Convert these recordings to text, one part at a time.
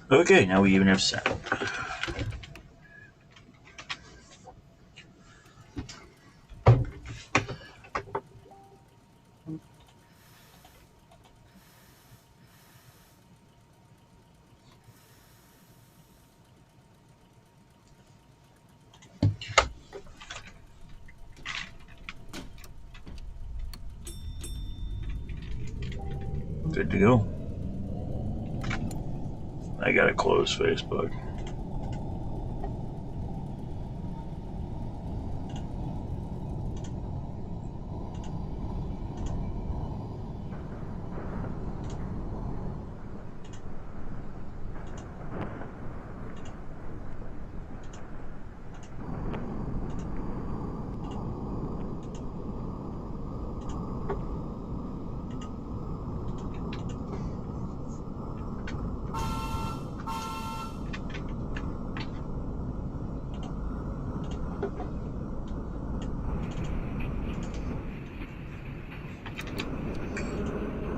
Okay, now we even have sound. Good to go. I gotta close Facebook.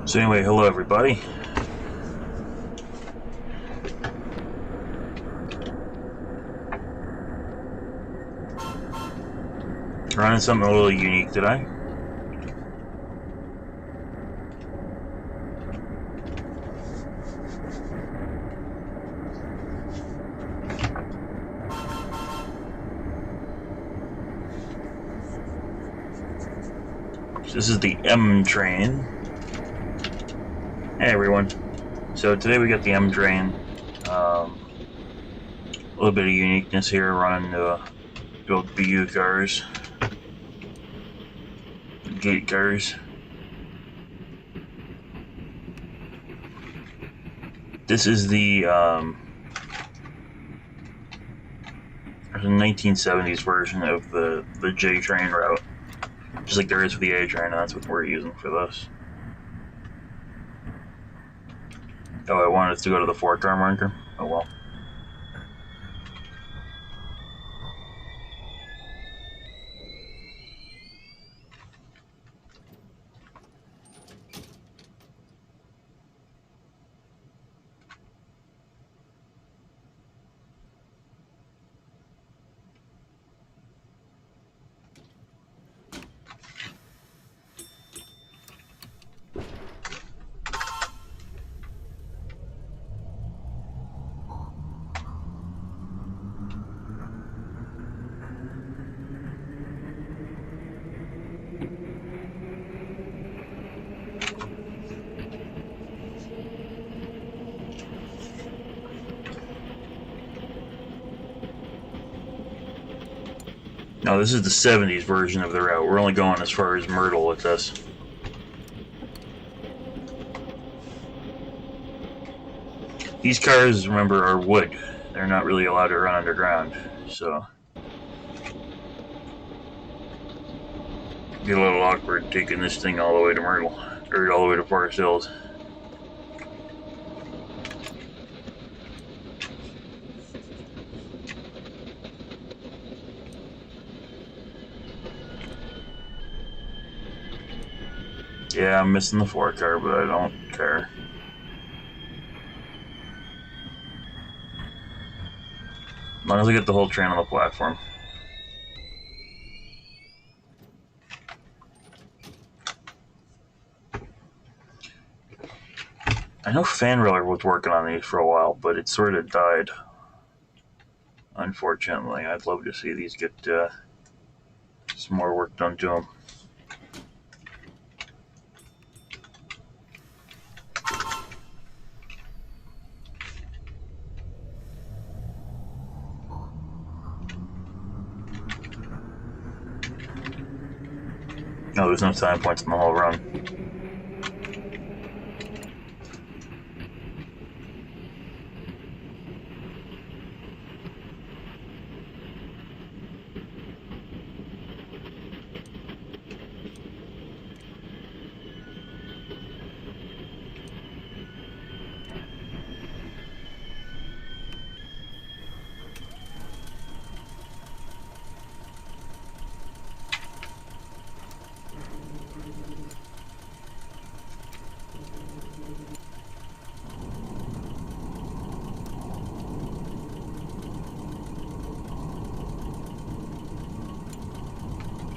So anyway, hello everybody. Running something a little unique today. This is the M train. Hey everyone. So today we got the M train. A little bit of uniqueness here, running the old BU cars, gate cars. This is the 1970s version of the J train route, just like there is for the A train, and that's what we're using for this. Oh, I wanted us to go to the 4-car marker? Oh well. No, this is the 70s version of the route. We're only going as far as Myrtle with this. These cars, remember, are wood. They're not really allowed to run underground, so it'd be a little awkward taking this thing all the way to Myrtle, or all the way to Forest Hills. Yeah, I'm missing the 4-car, but I don't care. As long as I get the whole train on the platform. I know Fanrailer was working on these for a while, but it sort of died. Unfortunately, I'd love to see these get some more work done to them. No, there's no time points in the whole run.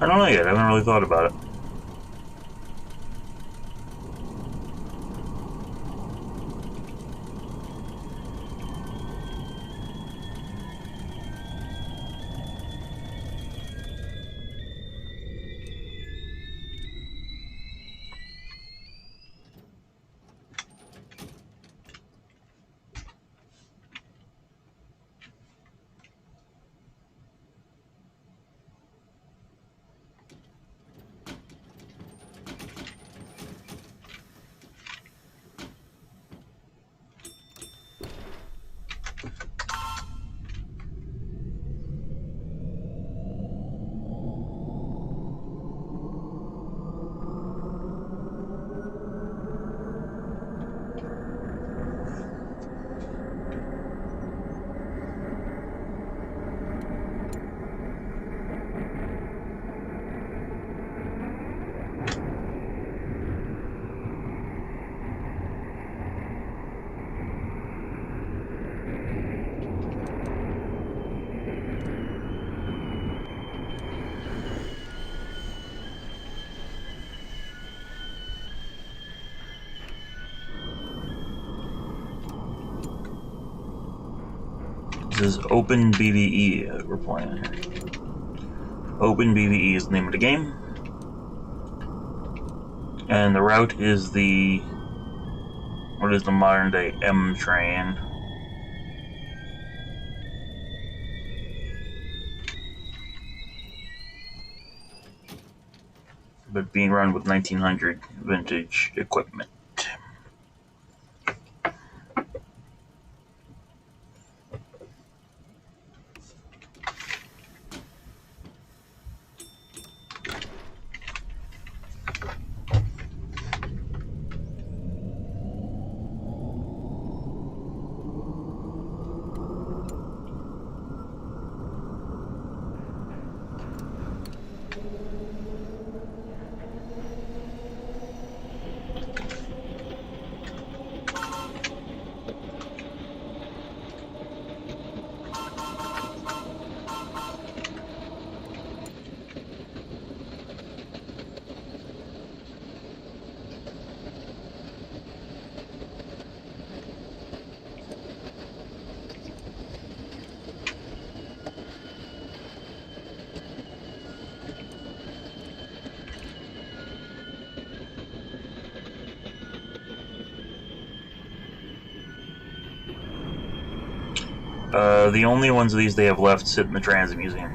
I don't know yet. I haven't really thought about it. This is Open BBE we're playing here. Open BBE is the name of the game. And the route is what is the modern day M train. But being run with 1900 vintage equipment. The only ones of these they have left sit in the Transit Museum.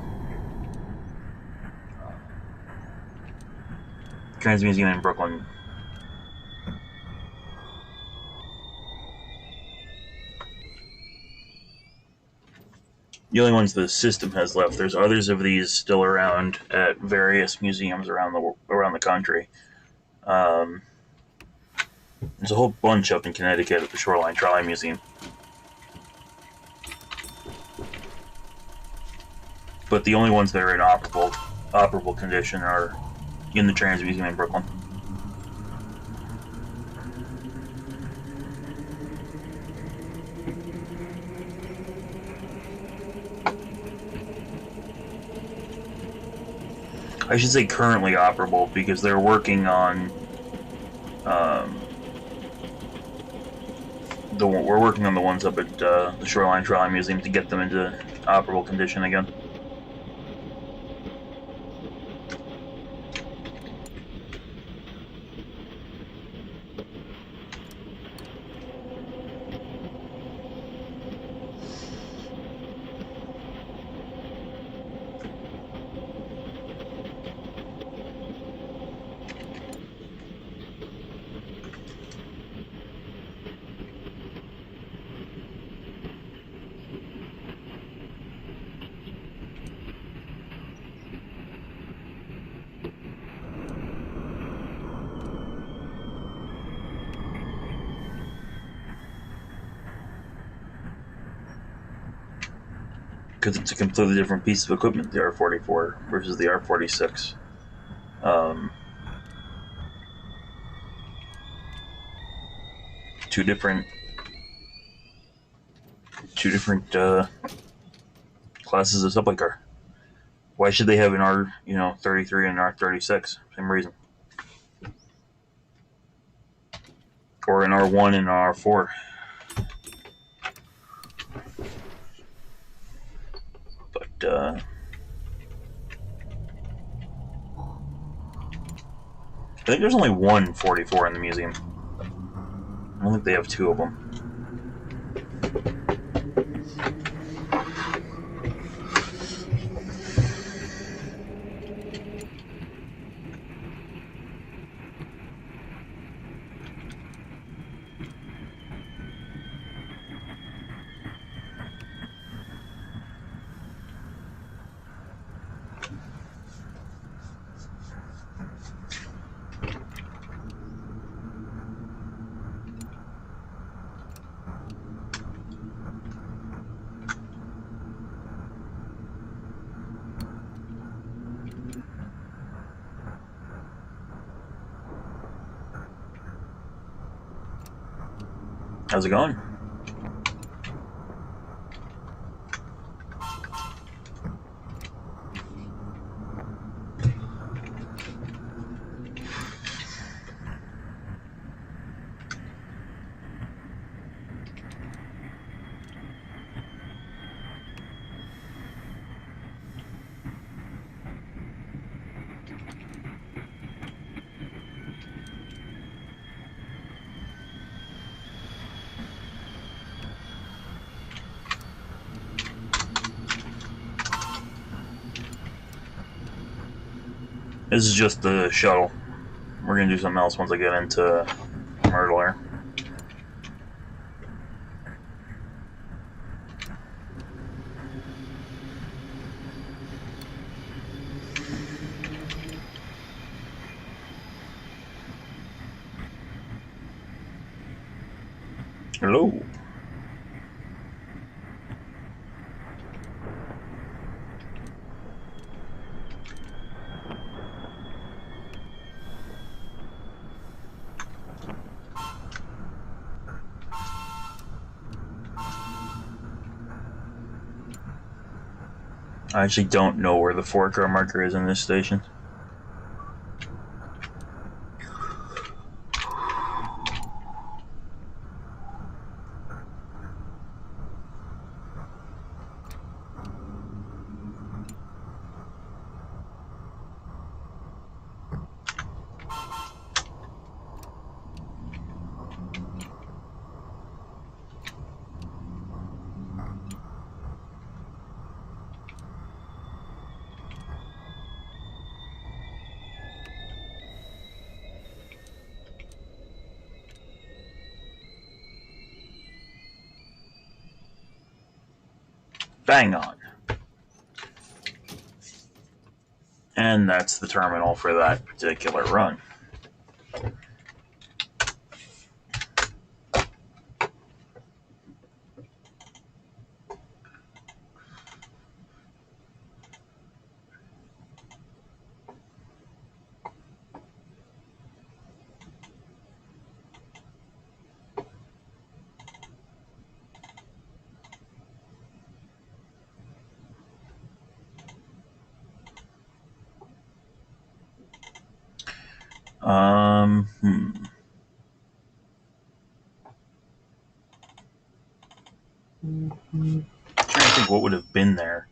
Transit Museum in Brooklyn. The only ones the system has left. There's others of these still around at various museums around the country. There's a whole bunch up in Connecticut at the Shoreline Trolley Museum. But the only ones that are in operable condition are in the Transit Museum in Brooklyn. I should say currently operable because they're working on we're working on the ones up at the Shoreline Trolley Museum to get them into operable condition again. Because it's a completely different piece of equipment, the R-44 versus the R-46. Two different classes of subway car. Why should they have an R33 and an R36? Same reason. Or an R1 and an R4. But I think there's only one 44 in the museum. I don't think they have two of them. How's it going? This is just the shuttle. We're going to do something else once I get into Myrtle here. Hello. I actually don't know where the 4-car marker is in this station. Bang on. And that's the terminal for that particular run. I'm trying to think what would have been there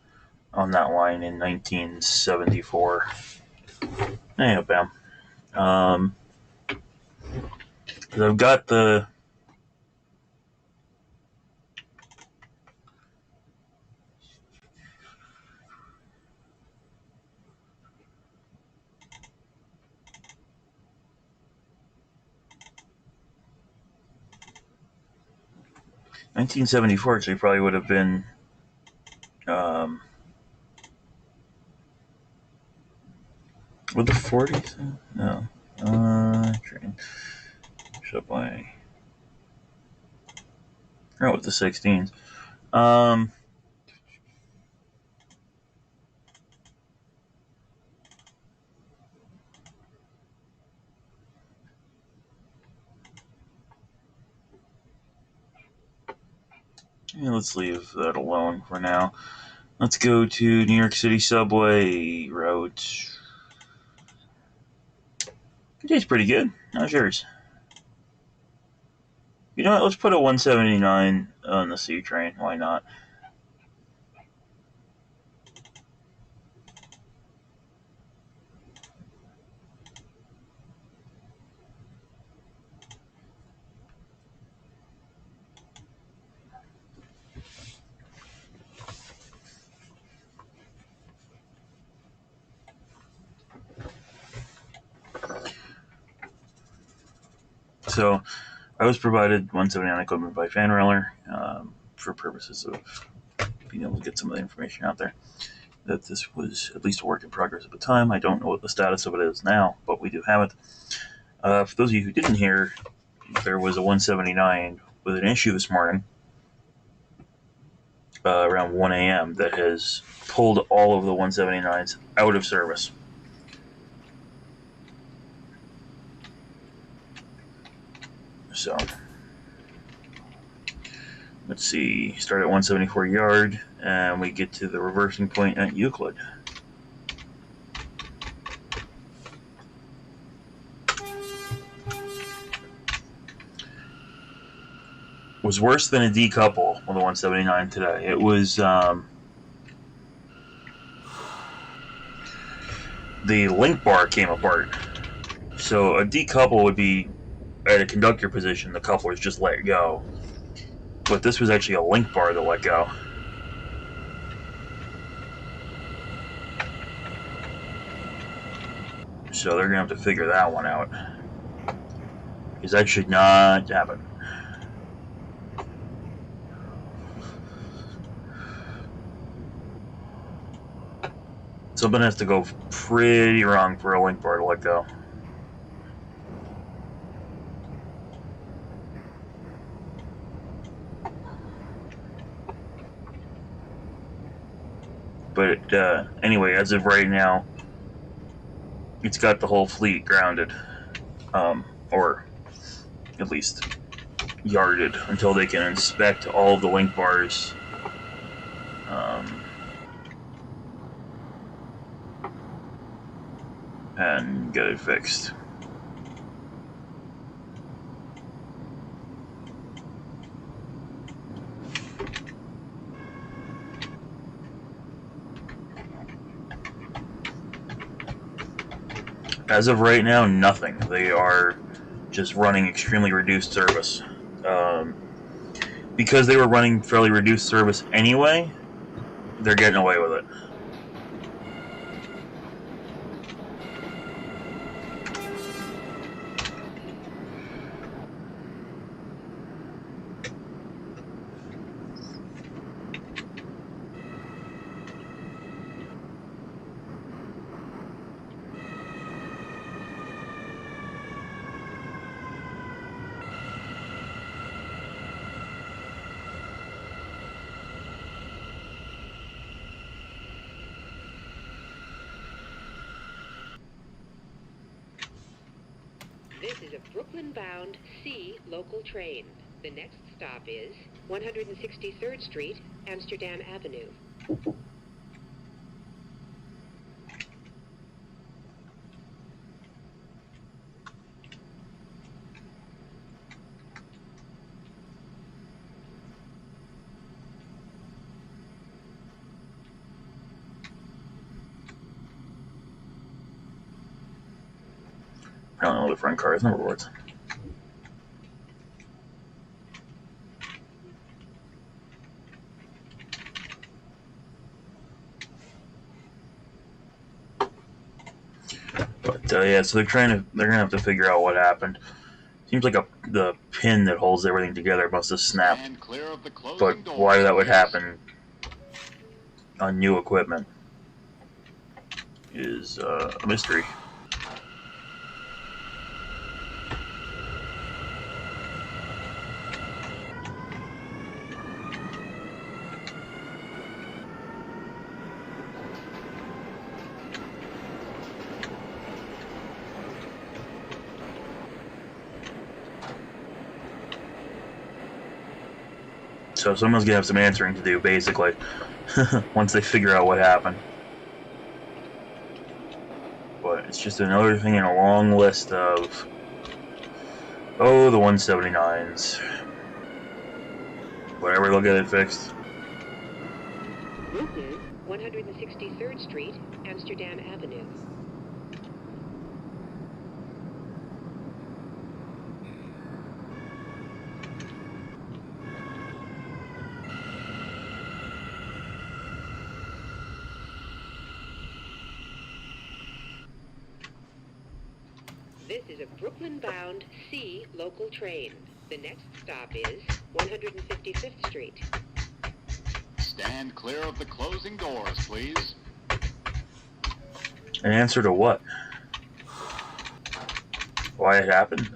on that line in 1974. Hey, bam. Because I've got the. In 1974 actually probably would have been with the 40s? No. Train. Subway. Or with the 16s. Yeah, let's leave that alone for now. Let's go to New York City Subway route. It tastes pretty good. How's yours? You know what? Let's put a 179 on the C train. Why not? So, I was provided 179 equipment by Fanrailer for purposes of being able to get some of the information out there. That this was at least a work in progress at the time. I don't know what the status of it is now, but we do have it. For those of you who didn't hear, there was a 179 with an issue this morning around 1 a.m. that has pulled all of the 179s out of service. So, let's see, start at 174 yard, and we get to the reversing point at Euclid. Was worse than a decouple on the 179 today. It was the link bar came apart. So a decouple would be at a conductor position, the couplers just let go. But this was actually a link bar that let go. So they're going to have to figure that one out. Because that should not happen. Something has to go pretty wrong for a link bar to let go. But anyway, as of right now, it's got the whole fleet grounded. Or at least yarded until they can inspect all of the link bars. And get it fixed. As of right now, nothing. They are just running extremely reduced service. Because they were running fairly reduced service anyway, they're getting away with it. This is a Brooklyn-bound C local train. The next stop is 163rd Street, Amsterdam Avenue. I don't know the front car's number boards. But yeah, so they're gonna have to figure out what happened. Seems like the pin that holds everything together must have snapped. But why that would happen on new equipment is a mystery. So someone's gonna have some answering to do, basically. once they figure out what happened. But it's just another thing in a long list of, oh, the 179s. Whatever, they'll get it fixed. This is 163rd Street, Amsterdam Avenue. This is a Brooklyn-bound C local train. The next stop is 155th Street. Stand clear of the closing doors, please. An answer to what? Why it happened?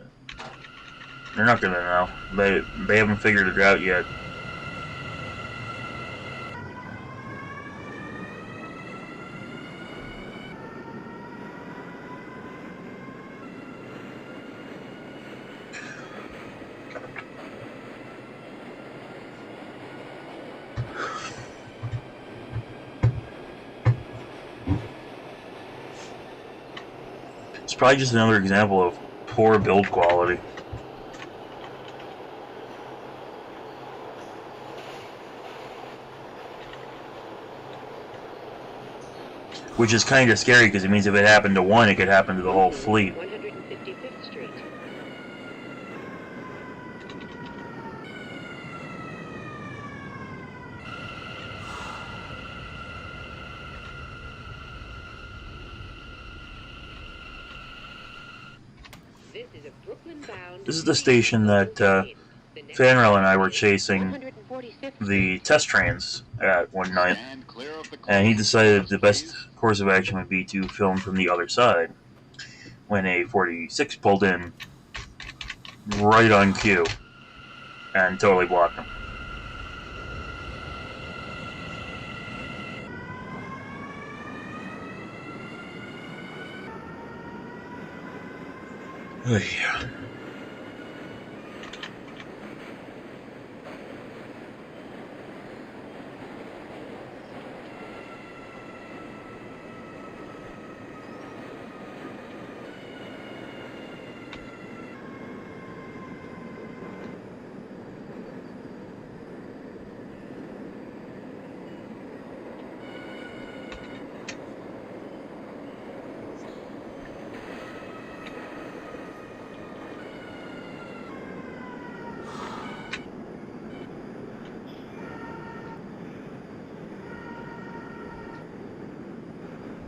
They're not gonna know. They haven't figured it out yet. It's probably just another example of poor build quality. Which is kind of scary because it means if it happened to one, it could happen to the whole fleet. 155th Street. This is a Brooklyn-bound. This is the station that Fanrail and I were chasing the test trains at one night, and he decided the best course of action would be to film from the other side. When a 46 pulled in right on cue and totally blocked him. Yeah.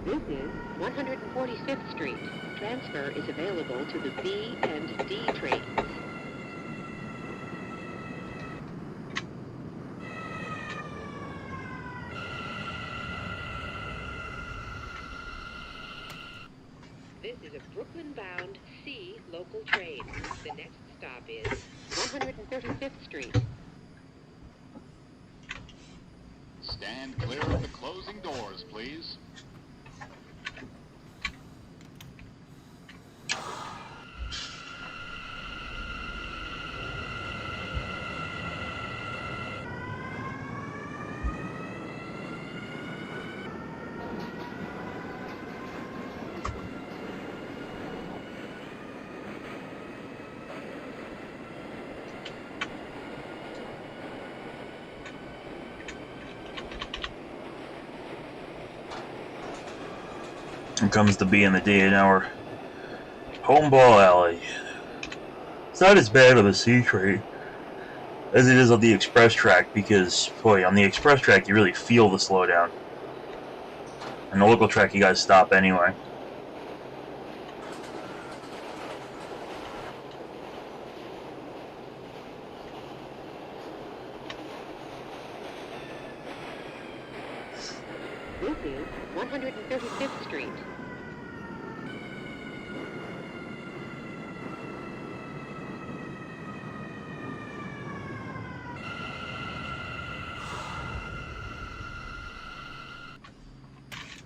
This is 145th Street. Transfer is available to the B and D trains. This is a Brooklyn-bound C local train. The next stop is 135th Street. Stand clear of the closing doors, please. Here comes the B and the D, and now we're home ball alley. It's not as bad on the C train as it is on the express track because, boy, on the express track you really feel the slowdown. On the local track you gotta stop anyway. This is 135th Street.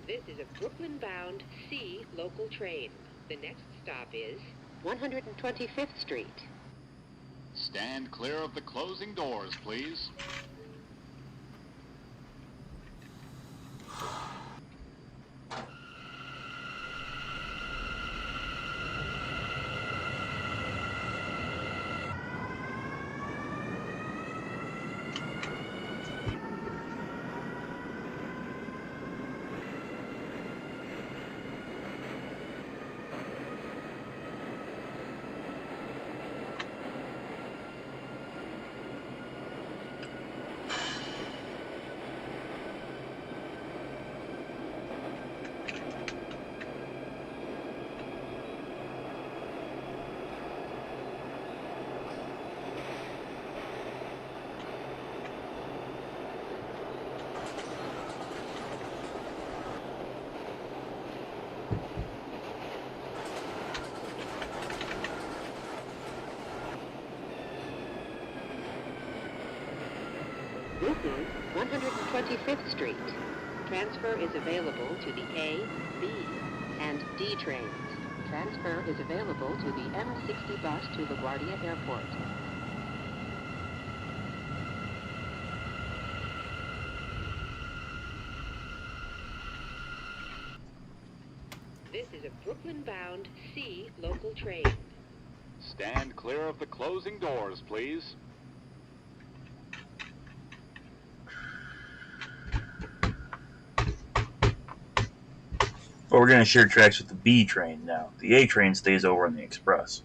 This is a Brooklyn-bound C local train. The next stop is 125th Street. Stand clear of the closing doors, please. 125th Street. Transfer is available to the A, B, and D trains. Transfer is available to the M60 bus to LaGuardia Airport. This is a Brooklyn-bound C local train. Stand clear of the closing doors, please. But we're going to share tracks with the B train now. The A train stays over on the express.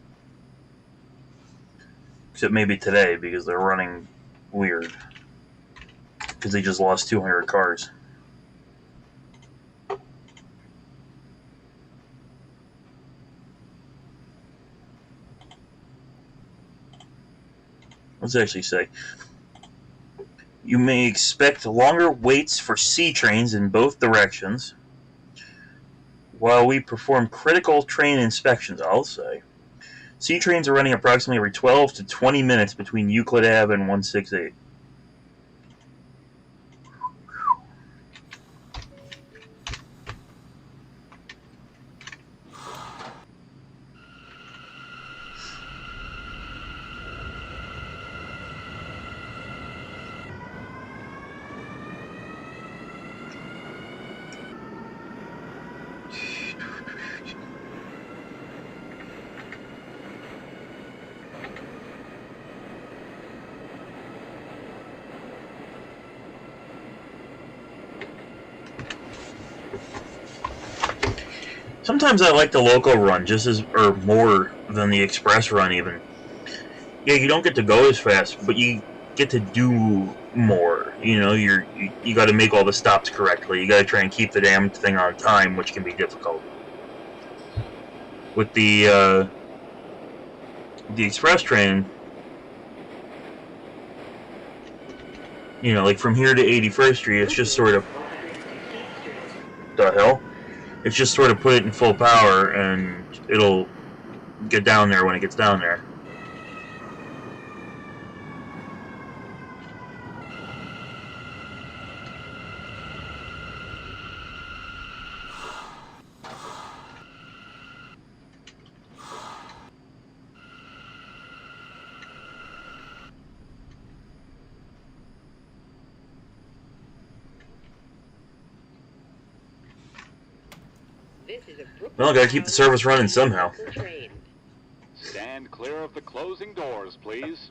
Except maybe today, because they're running weird. Because they just lost 200 cars. Let's actually say, you may expect longer waits for C trains in both directions while we perform critical train inspections. I'll say C trains are running approximately every 12 to 20 minutes between Euclid Ave and 168. Sometimes I like the local run just as, or more than the express run even. Yeah, you don't get to go as fast, but you get to do more. You know, you got to make all the stops correctly. You got to try and keep the damn thing on time, which can be difficult. With the express train, you know, like from here to 81st Street, it's just sort of the hell. It's just sort of put it in full power, and it'll get down there when it gets down there. Well, gotta keep the service running somehow. Stand clear of the closing doors, please.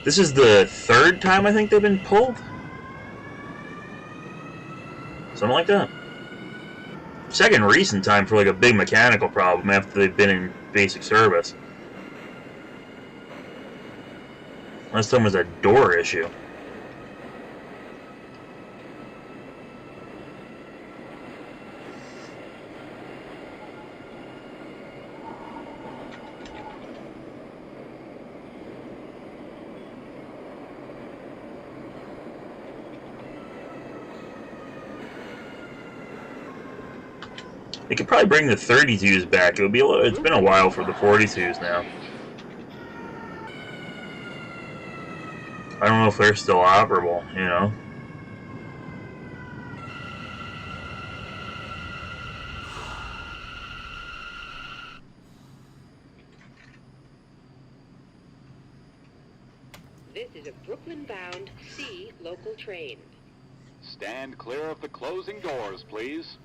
This is the third time I think they've been pulled? Something like that. Second recent time for like a big mechanical problem after they've been in basic service. Last time was a door issue. They could probably bring the 32s back. It would be a little, it's been a while for the 42s now. I don't know if they're still operable, you know. This is a Brooklyn-bound C local train. Stand clear of the closing doors, please.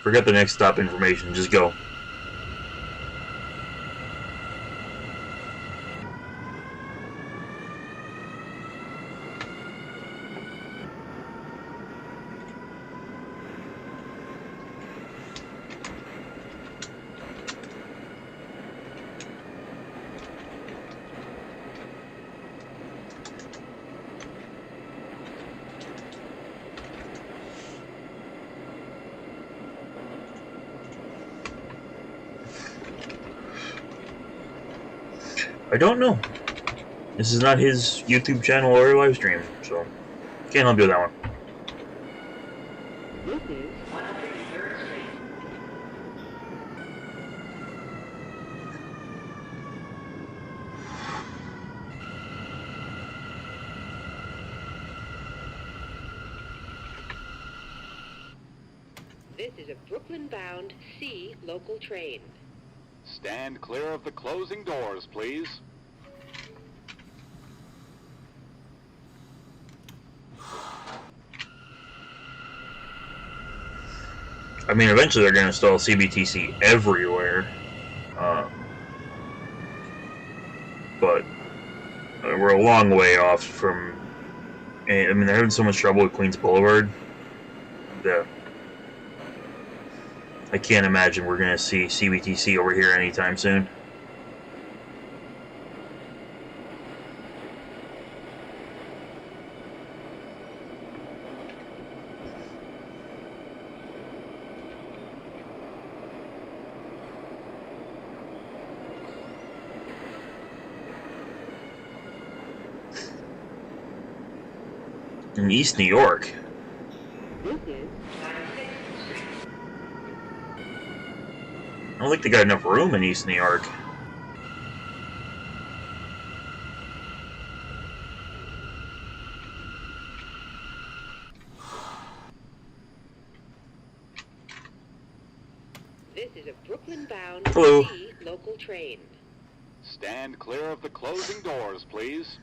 Forget the next stop information, just go. I don't know. This is not his YouTube channel or live stream, so can't help you with that one. This is a Brooklyn-bound C local train. Stand clear of the closing doors, please. I mean, eventually they're going to install CBTC everywhere. But we're a long way off from... I mean, they're having so much trouble with Queens Boulevard that I can't imagine we're going to see CBTC over here anytime soon. In East New York. This is I don't think they got enough room in East New York. This is a Brooklyn-bound Hello. C local train. Stand clear of the closing doors, please.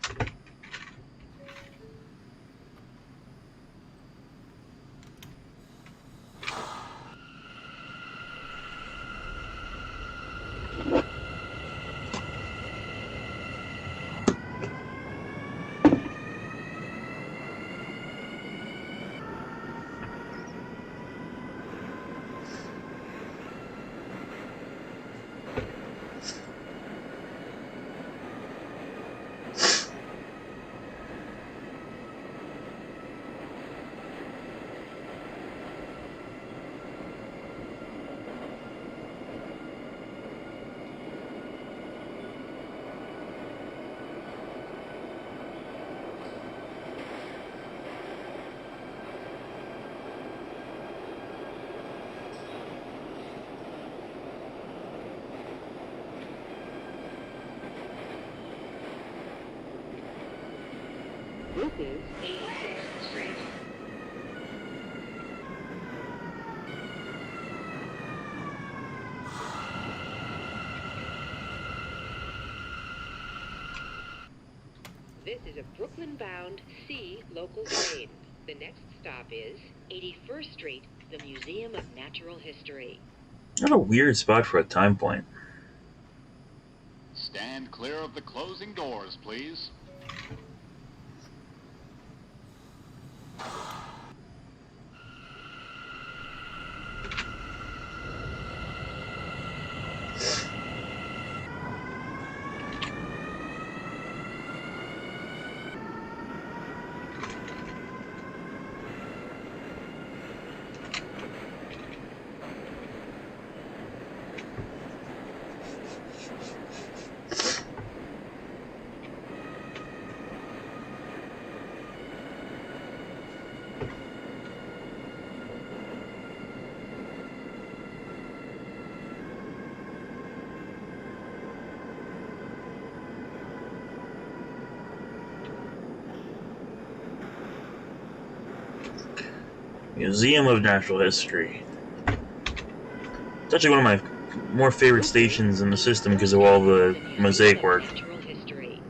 This is 86th Street. This is a Brooklyn-bound C local train. The next stop is 81st Street, the Museum of Natural History. What a weird spot for a time point. Stand clear of the closing doors, please. Museum of Natural History. It's actually one of my more favorite stations in the system because of all the mosaic work. Natural History.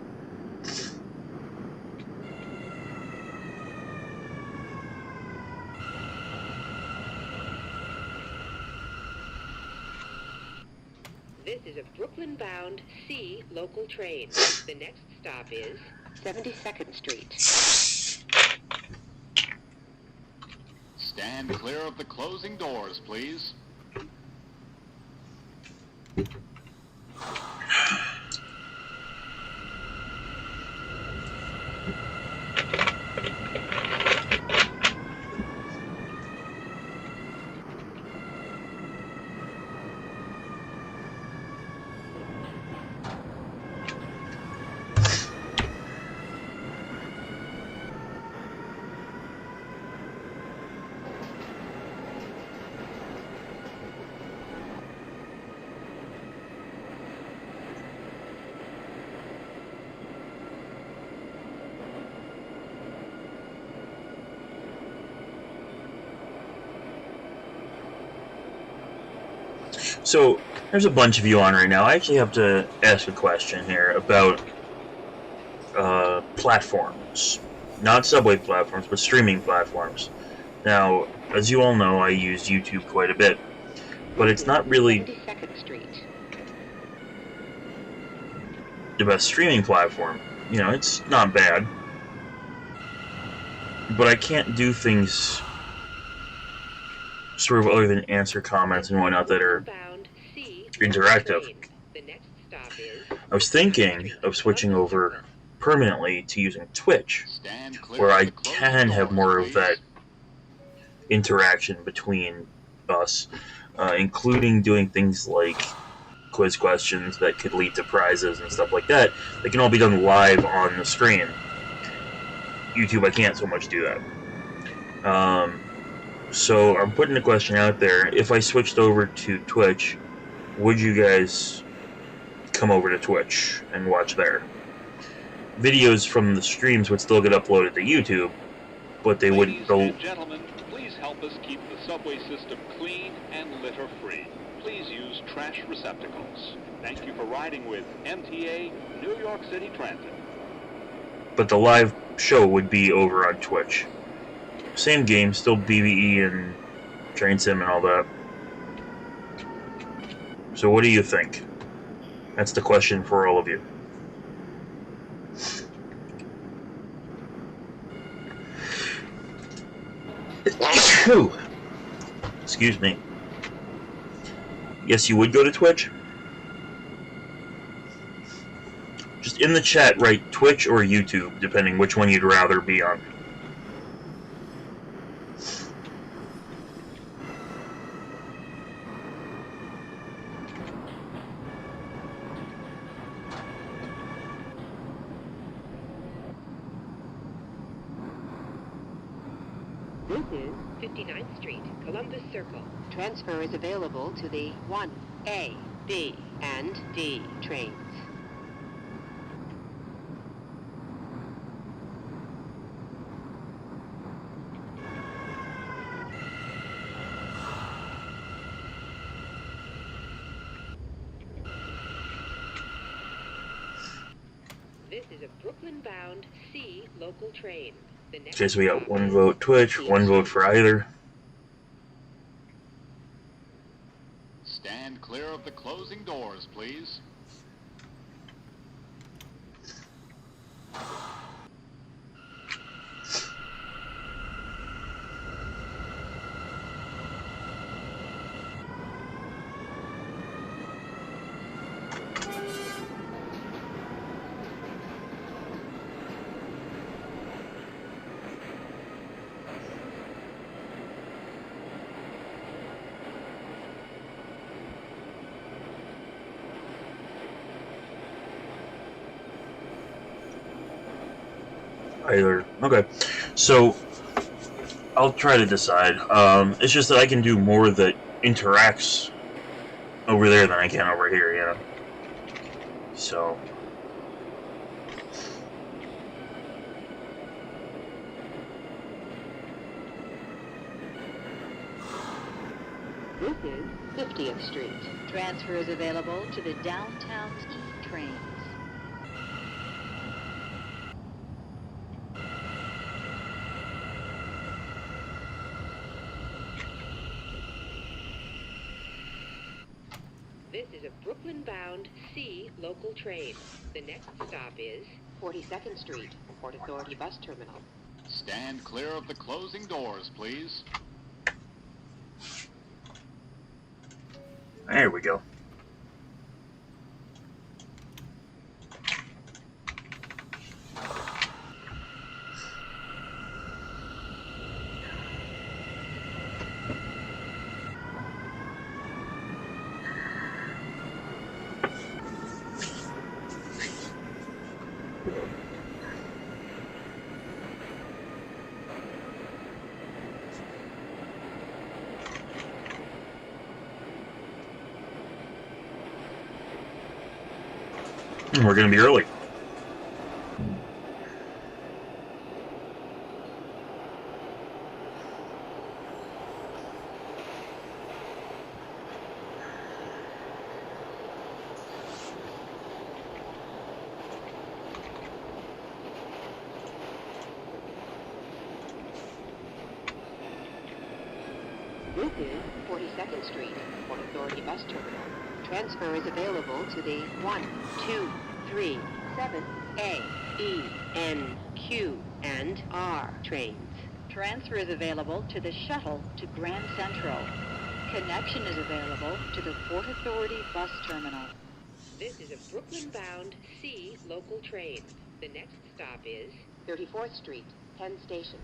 This is a Brooklyn-bound C local train. The next stop is 72nd Street. Stand clear of the closing doors, please. So, there's a bunch of you on right now. I actually have to ask a question here about platforms. Not subway platforms, but streaming platforms. Now, as you all know, I use YouTube quite a bit, but it's not really 72nd Street. the best streaming platform. You know, it's not bad, but I can't do things sort of other than answer comments and whatnot that are interactive. The next stop is I was thinking of switching over permanently to using Twitch, Stand clear where of I the closing can have doors, more of please. that interaction between us, including doing things like quiz questions that could lead to prizes and stuff like that. They can all be done live on the screen. YouTube, I can't so much do that. So I'm putting the question out there. If I switched over to Twitch, would you guys come over to Twitch and watch there? Videos from the streams would still get uploaded to YouTube, but they would Ladies go. and gentlemen, please help us keep the subway system clean and litter-free. Please use trash receptacles. Thank you for riding with MTA New York City Transit. But the live show would be over on Twitch. Same game, still BBE and Train Sim and all that. So what do you think? That's the question for all of you. Excuse me. Yes, you would go to Twitch? Just in the chat, write Twitch or YouTube, depending which one you'd rather be on. This is 59th Street, Columbus Circle. Transfer is available to the 1A, B, and D trains. This is a Brooklyn-bound C local train. The next Okay, so we got stop one is vote Twitch, one vote for either. Stand clear of the closing doors, please. Either. Okay. So, I'll try to decide. It's just that I can do more that interacts over there than I can over here, you know? So... This is 50th Street. Transfer is available to the downtown E trains. This is a Brooklyn-bound C local train. The next stop is 42nd Street, Port Authority Bus Terminal. Stand clear of the closing doors, please. There we go. We're going to be early. 42nd Street, Port Authority Bus Terminal. Transfer is available to the 1, 2, 3, 7A, E, N, Q, and R trains. Transfer is available to the shuttle to Grand Central. Connection is available to the Port Authority Bus Terminal. This is a Brooklyn-bound C local train. The next stop is 34th Street, Penn Station.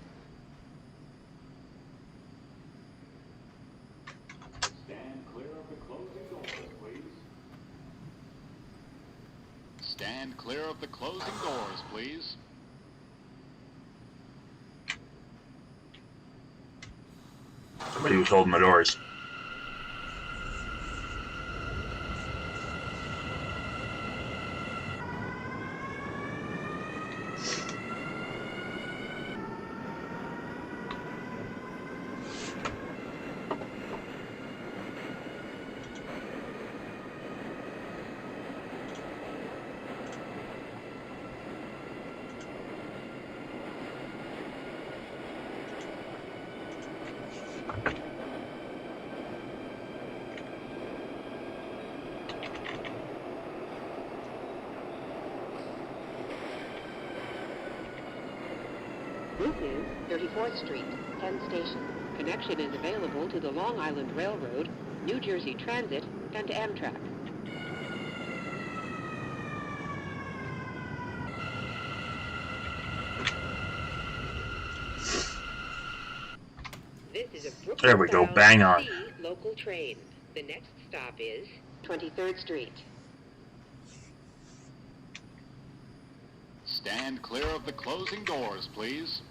Stand clear of the closing doors, please. Stand clear of the closing doors, please. Somebody was holding the doors. This is 34th Street, Penn Station. Connection is available to the Long Island Railroad, New Jersey Transit, and Amtrak. This is a Brooklyn There we go, bang on. C local train. The next stop is 23rd Street. Stand clear of the closing doors, please.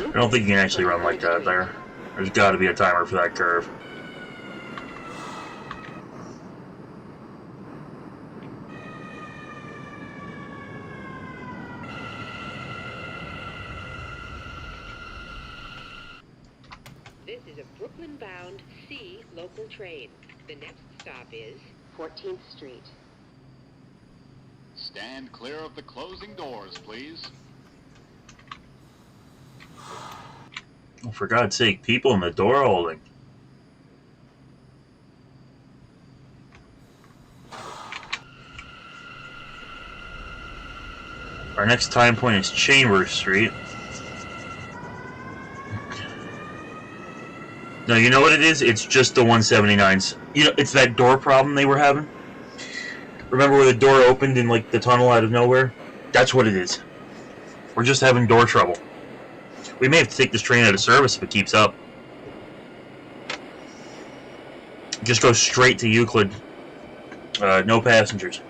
I don't think you can actually run like that there. There's got to be a timer for that curve. This is a Brooklyn-bound C local train. The next stop is 14th Street. Stand clear of the closing doors, please. Oh, for God's sake, people in the door holding. Our next time point is Chambers Street. No, you know what it is? It's just the 179s. You know, it's that door problem they were having. Remember where the door opened in, like, the tunnel out of nowhere? That's what it is. We're just having door trouble. We may have to take this train out of service if it keeps up. Just go straight to Euclid. No passengers.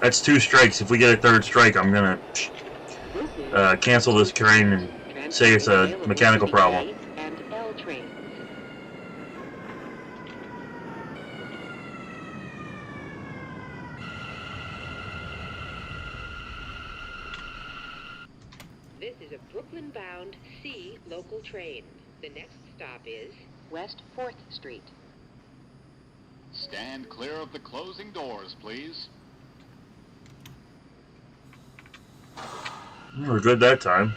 That's 2 strikes. If we get a 3rd strike, I'm gonna cancel this train and say it's a mechanical problem. And L trains. This is a Brooklyn-bound C local train. The next stop is West 4th Street. Stand clear of the closing doors, please. We're good that time.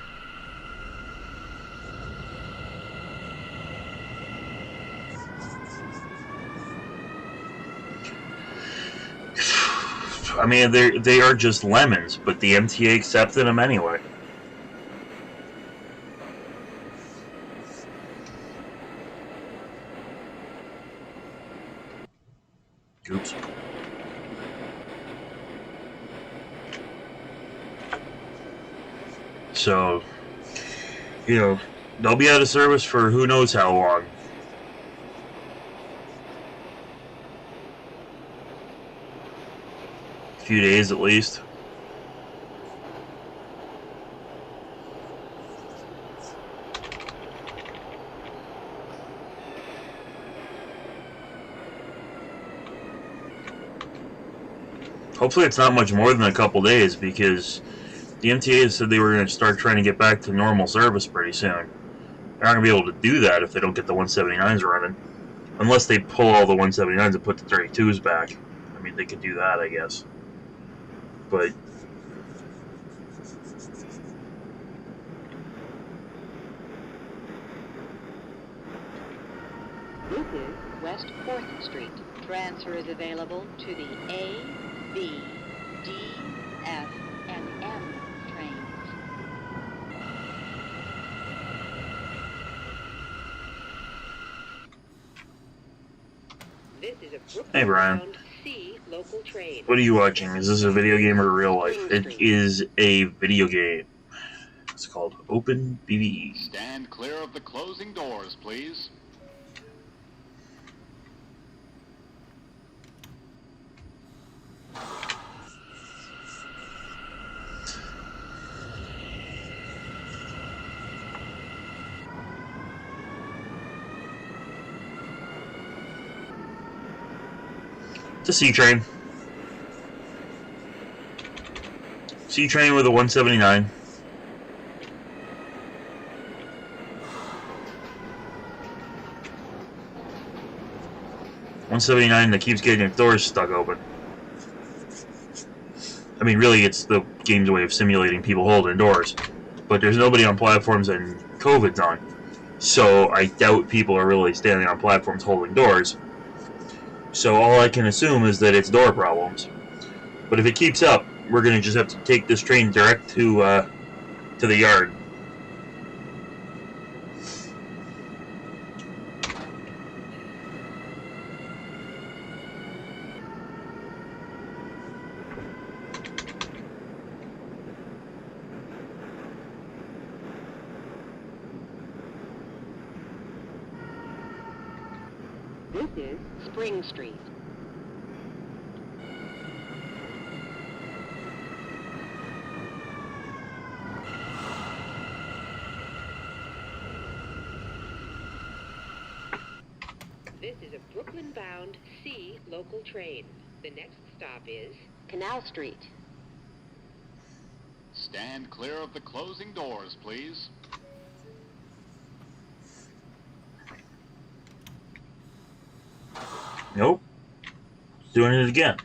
I mean, they are just lemons, but the MTA accepted them anyway. Oops. So, you know, they'll be out of service for who knows how long. A few days at least. Hopefully it's not much more than a couple days, because the MTA said they were going to start trying to get back to normal service pretty soon. They're not going to be able to do that if they don't get the 179s running. Unless they pull all the 179s and put the 32s back. I mean, they could do that, I guess. But This is West 4th Street. Transfer is available to the A, B, D, F, and M trains. This is a Hey, Brian. Brooklyn-bound C local train. what are you watching? Is this a video game or real life? It is a video game. It's called Open BBE. Stand clear of the closing doors, please. It's a C train. C train with a 179. .179 that keeps getting its doors stuck open. I mean, really, it's the game's way of simulating people holding doors. But there's nobody on platforms and COVID's on. So I doubt people are really standing on platforms holding doors. So all I can assume is that it's door problems. But if it keeps up, we're going to just have to take this train direct to the yard. This is Spring Street. This is a Brooklyn-bound C local train. The next stop is Canal Street. Stand clear of the closing doors, please. Nope. Doing it again.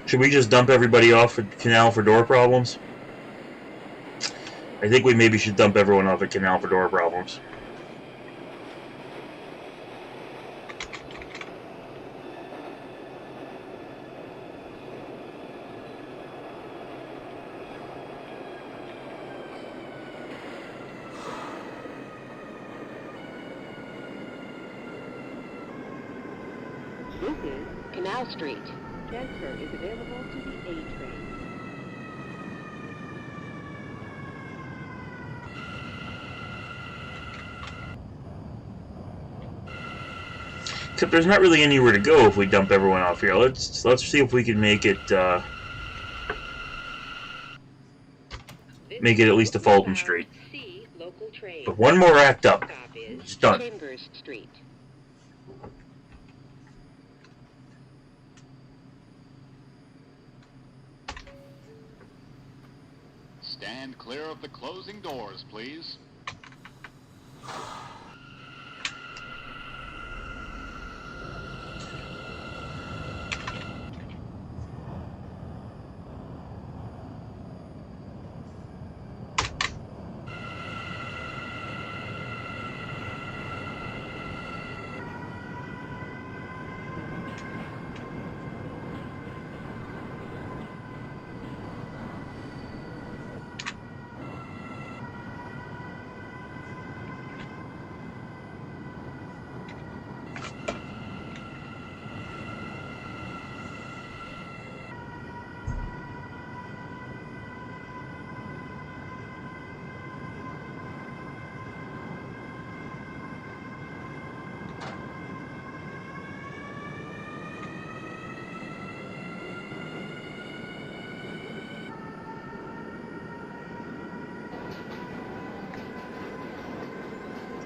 Should we just dump everybody off at Canal for door problems? I think we maybe should dump everyone off at Canal for door problems. This is Canal Street. Transfer is available to the A train. Except there's not really anywhere to go if we dump everyone off here. Let's see if we can make it at least a Fulton Street. C local train. But one more act up. Stop is It's done. Chambers Street. Stand clear of the closing doors, please.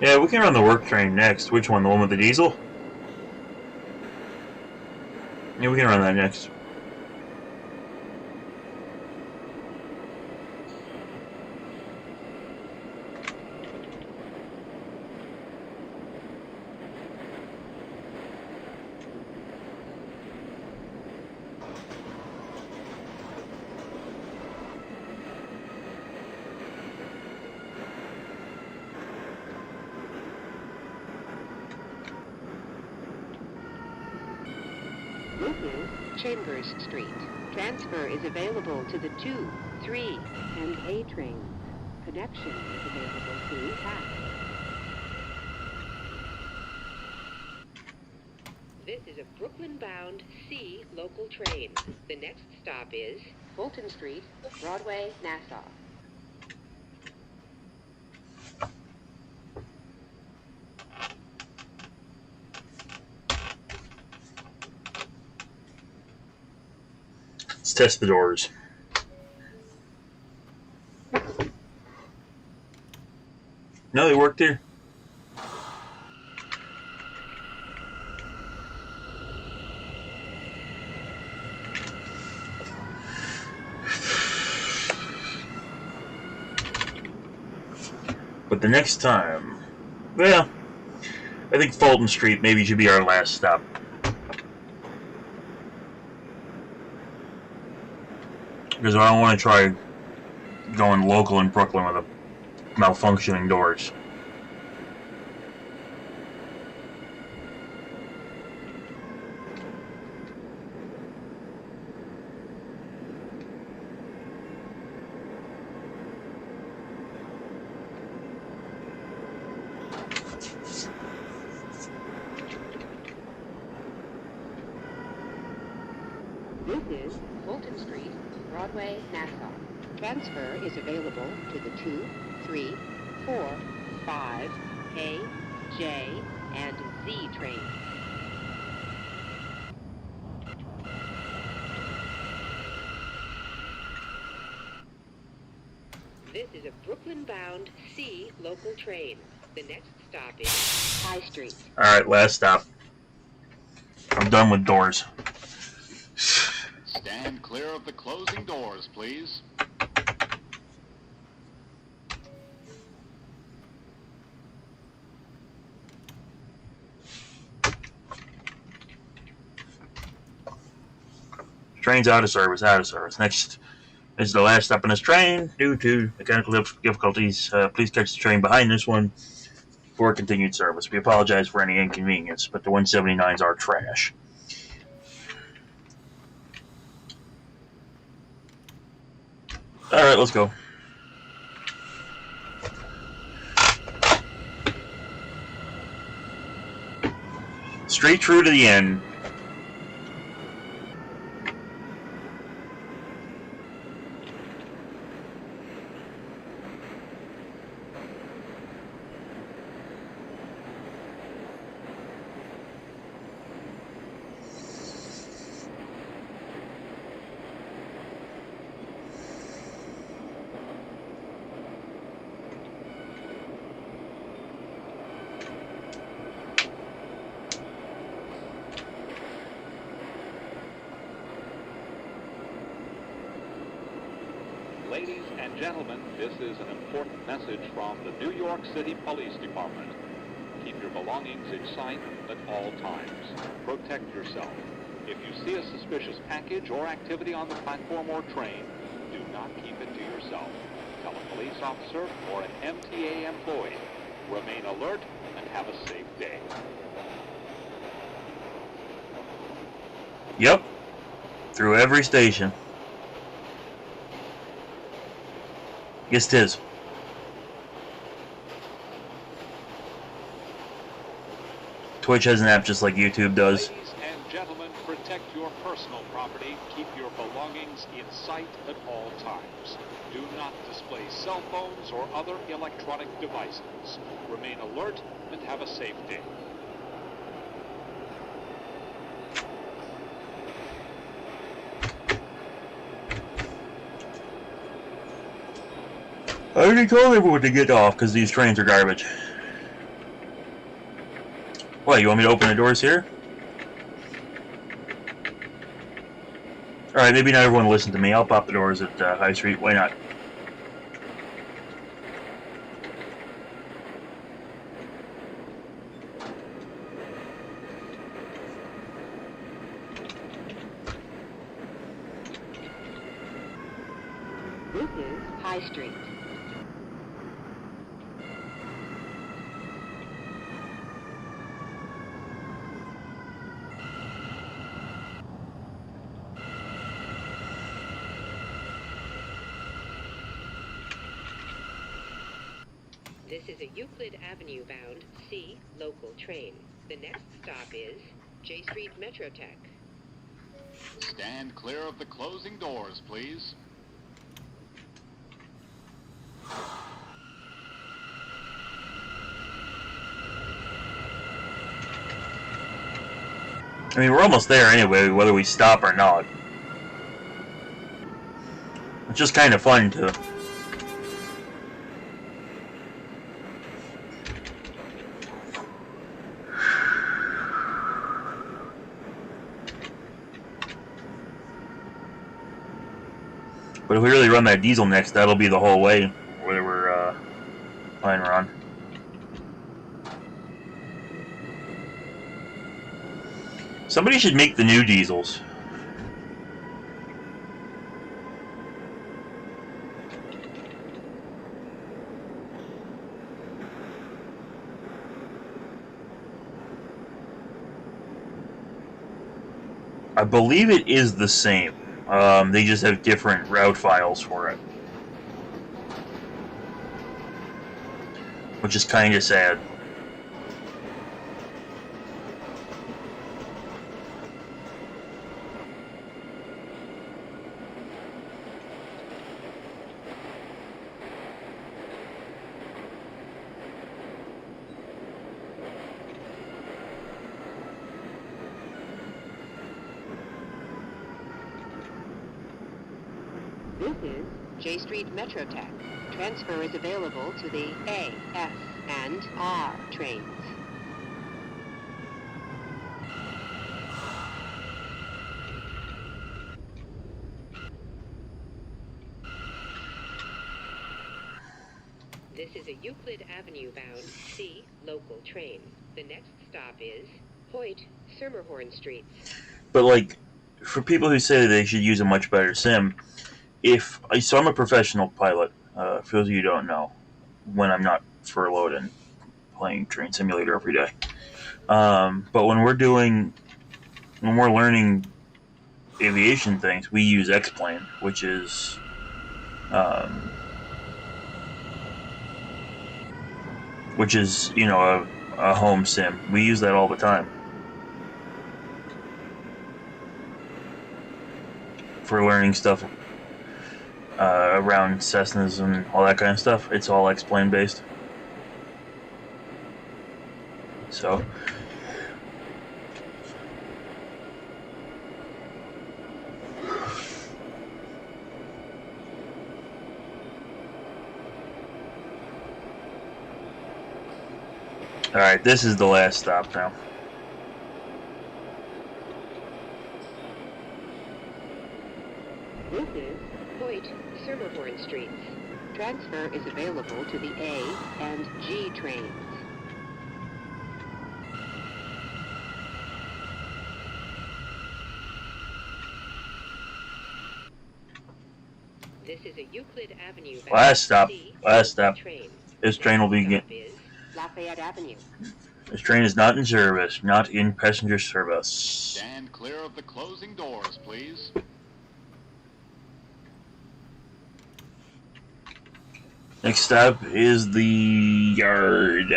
Yeah, we can run the work train next. Which one? The one with the diesel? Yeah, we can run that next. This is Chambers Street. Transfer is available to the 2, 3, and A trains. Connection is available to Hat. This is a Brooklyn-bound C local train. The next stop is Fulton Street, Broadway, Nassau. Let's test the doors. No, they worked here. But the next time, well, I think Fulton Street maybe should be our last stop. Because I don't want to try going local in Brooklyn with a malfunctioning doors. This is Fulton Street, Broadway, Nassau. Transfer is available to the 2, 3, 4, 5, A, J, and Z trains. This is a Brooklyn-bound C local train. The next stop is High Street. Alright, last stop. I'm done with doors. Stand clear of the closing doors, please. Train's out of service, out of service. Next is the last stop on this train. Due to mechanical difficulties, please catch the train behind this one for continued service. We apologize for any inconvenience, but the 179s are trash. Alright, let's go. Straight through to the end. Ladies and gentlemen, this is an important message from the New York City Police Department. Keep your belongings in sight at all times. Protect yourself. If you see a suspicious package or activity on the platform or train, do not keep it to yourself. Tell a police officer or an MTA employee. Remain alert and have a safe day. Yep. Through every station. Yes, 'tis. Twitch has an app just like YouTube does. Ladies and gentlemen, protect your personal property. Keep your belongings in sight at all times. Do not display cell phones or other electronic devices. Remain alert and have a safe day. I already told everyone to get off because these trains are garbage. What, you want me to open the doors here? Alright, maybe not everyone listen to me. I'll pop the doors at High Street. Why not? This is High Street. This is a Euclid Avenue bound C local train. The next stop is J Street Metrotech. Stand clear of the closing doors, please. I mean, we're almost there anyway, whether we stop or not. It's just kind of fun to... But if we really run that diesel next, that'll be the whole way where we're planning on. Somebody should make the new diesels. I believe it is the same. They just have different route files for it. Which is kind of sad. This is J Street Metrotech. Transfer is available to the A, F, and R trains. This is a Euclid Avenue bound C local train. The next stop is Hoyt Schermerhorn Streets. But like, for people who say they should use a much better sim, so I'm a professional pilot, for those of you who don't know, when I'm not furloughed and playing Train Simulator every day. But when we're learning aviation things, we use X-Plane, which is, you know, a home sim. We use that all the time. For learning stuff around Cessnas and all that kind of stuff. It's all X-Plane based. So alright, this is the last stop now. This is Hoyt Schermerhorn Streets. Transfer is available to the A and G trains. This is a Euclid Avenue bound Last stop. C Last stop. train. This train will be Stop is Lafayette Avenue. This train is not in service, not in passenger service. Stand clear of the closing doors, please. Next stop is the yard,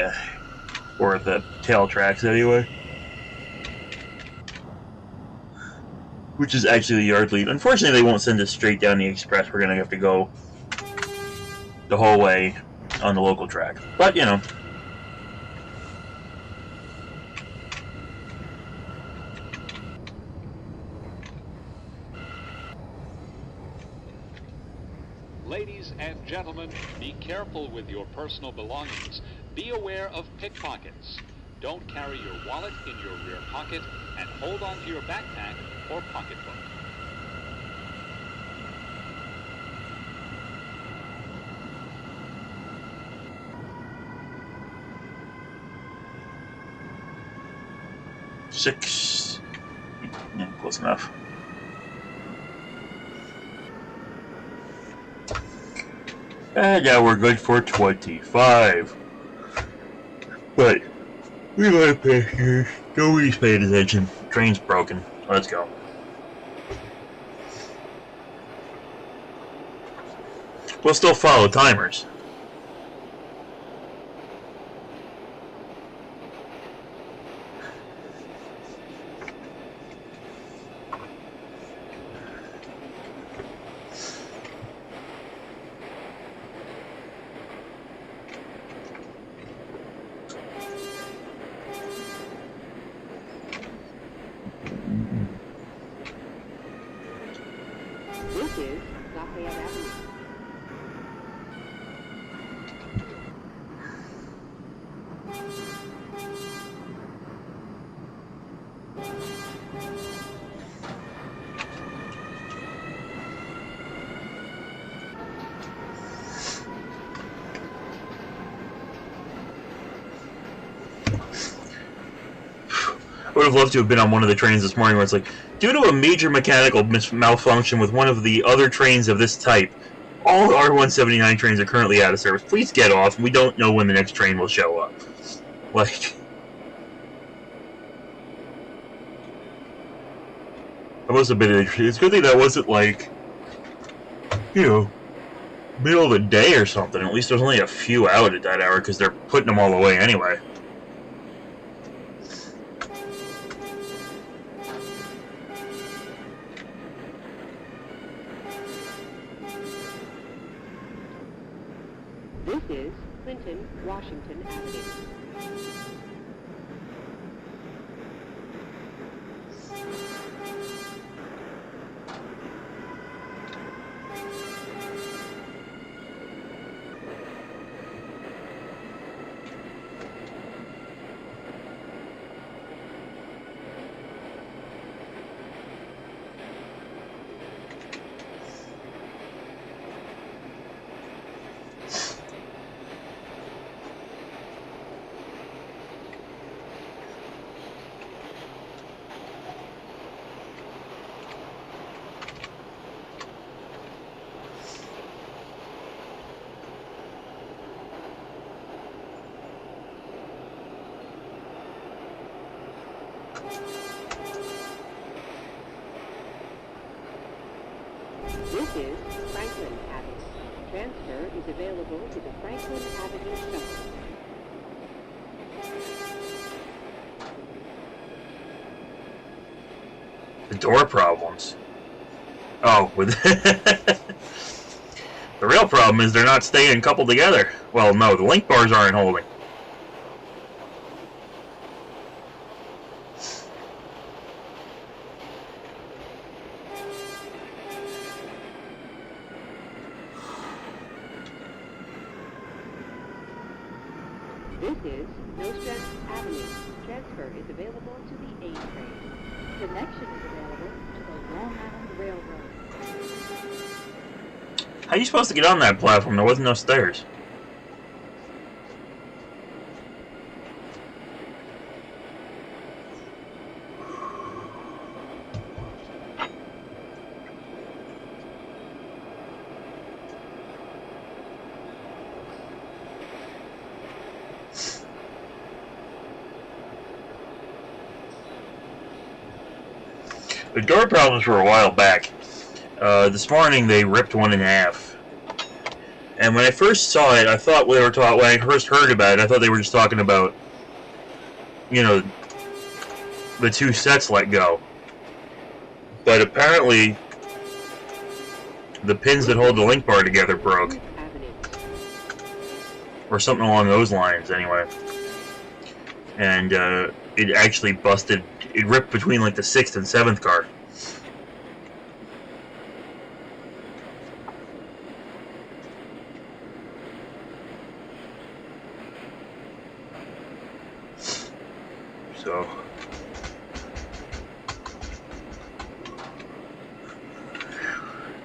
or the tail tracks anyway, which is actually the yard lead. Unfortunately, they won't send us straight down the express. We're gonna have to go the whole way on the local track, but you know. Ladies and gentlemen, be careful with your personal belongings. Be aware of pickpockets. Don't carry your wallet in your rear pocket and hold on to your backpack or pocketbook. Six. Yeah, close enough. And now we're good for 25. But we gotta pass here. Nobody's paying attention. Train's broken. Let's go. We'll still follow timers. This is Lafayette Avenue. I would have loved to have been on one of the trains this morning where it's like, due to a major mechanical malfunction with one of the other trains of this type, all R179 trains are currently out of service. Please get off. We don't know when the next train will show up. Like, that was a bit interesting. It's a good thing that wasn't like, you know, middle of the day or something. At least there's only a few out at that hour because they're putting them all away anyway. This is Clinton, Washington Avenue. This is Franklin Avenue. Transfer is available to the Franklin Avenue shuttle. The door problems. Oh, with the real problem is they're not staying coupled together. Well, no, the link bars aren't holding. This is Nostrand Avenue. Transfer is available to the A train. Connection is available to the Long Island Railroad. How are you supposed to get on that platform? There wasn't no stairs. The door problems were a while back. This morning they ripped one in half. And when I first saw it, I thought when I first heard about it, I thought they were just talking about, you know, the two sets let go. But apparently, the pins that hold the link bar together broke. Avenue. Or something along those lines, anyway. And it actually busted. It ripped between like the 6th and 7th car. So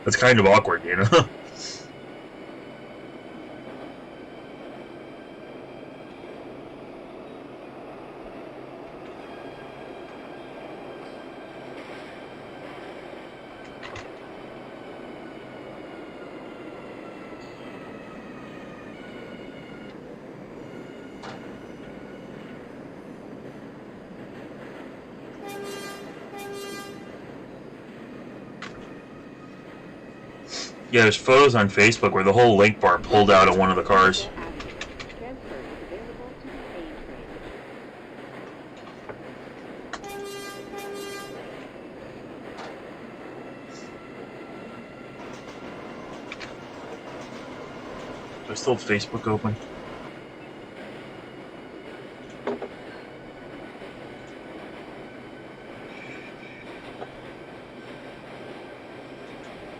that's kind of awkward, you know? Yeah, there's photos on Facebook where the whole link bar pulled out of one of the cars. Transfer is available to the A train. Do I still have Facebook open?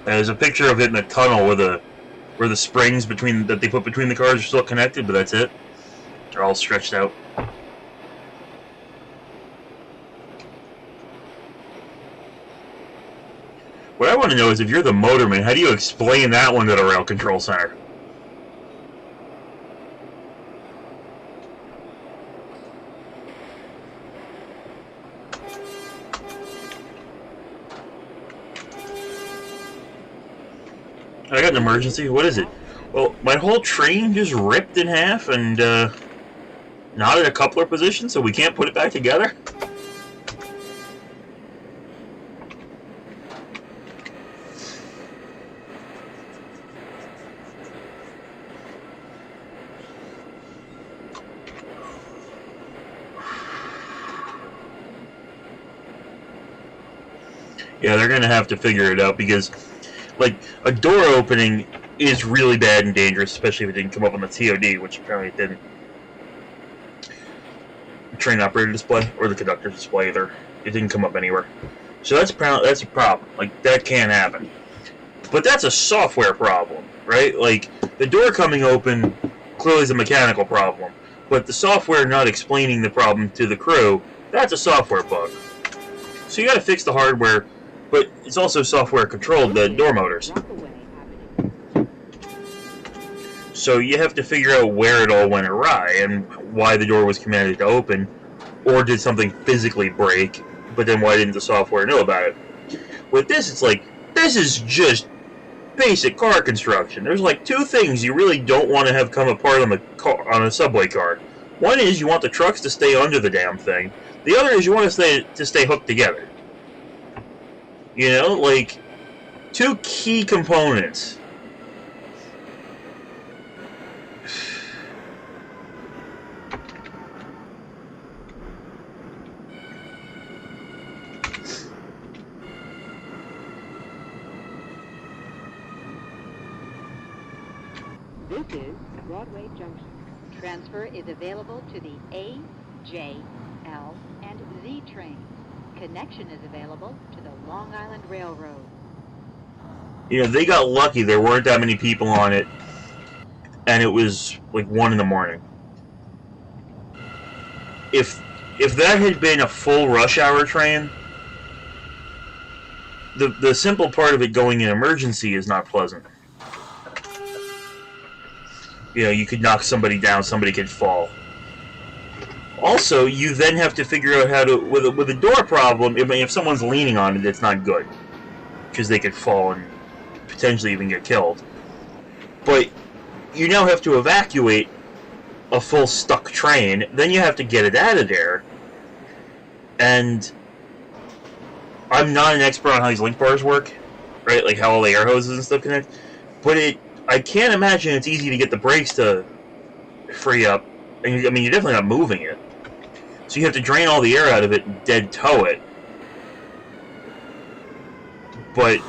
There's a picture of it in a tunnel where the springs that they put between the cars are still connected, but that's it. They're all stretched out. What I want to know is, if you're the motorman, how do you explain that one to the rail control center? I got an emergency. What is it? Well, my whole train just ripped in half and not in a coupler position, so we can't put it back together? Yeah, they're going to have to figure it out, because like, a door opening is really bad and dangerous, especially if it didn't come up on the TOD, which apparently it didn't. The train operator display, or the conductor display, either. It didn't come up anywhere. So that's a problem. Like, that can't happen. But that's a software problem, right? Like, the door coming open clearly is a mechanical problem. But the software not explaining the problem to the crew, that's a software bug. So you gotta fix the hardware, but it's also software controlled, the door motors. So you have to figure out where it all went awry and why the door was commanded to open, or did something physically break, but then why didn't the software know about it? With this, it's like, this is just basic car construction. There's like two things you really don't want to have come apart on a subway car. One is you want the trucks to stay under the damn thing. The other is you want to stay hooked together. You know, like, two key components. This is Broadway Junction. Transfer is available to the A, J, L, and Z trains. Connection is available to the Long Island Railroad. You know, they got lucky. There weren't that many people on it, and it was like 1 in the morning. If that had been a full rush hour train, the simple part of it going in emergency is not pleasant. You know, you could knock somebody down, somebody could fall. Also, you then have to figure out how to, with a door problem, if someone's leaning on it, it's not good. Because they could fall and potentially even get killed. But you now have to evacuate a full stuck train, then you have to get it out of there. And I'm not an expert on how these link bars work, right? Like how all the air hoses and stuff connect. But I can't imagine it's easy to get the brakes to free up. I mean, you're definitely not moving it. So you have to drain all the air out of it and dead tow it. But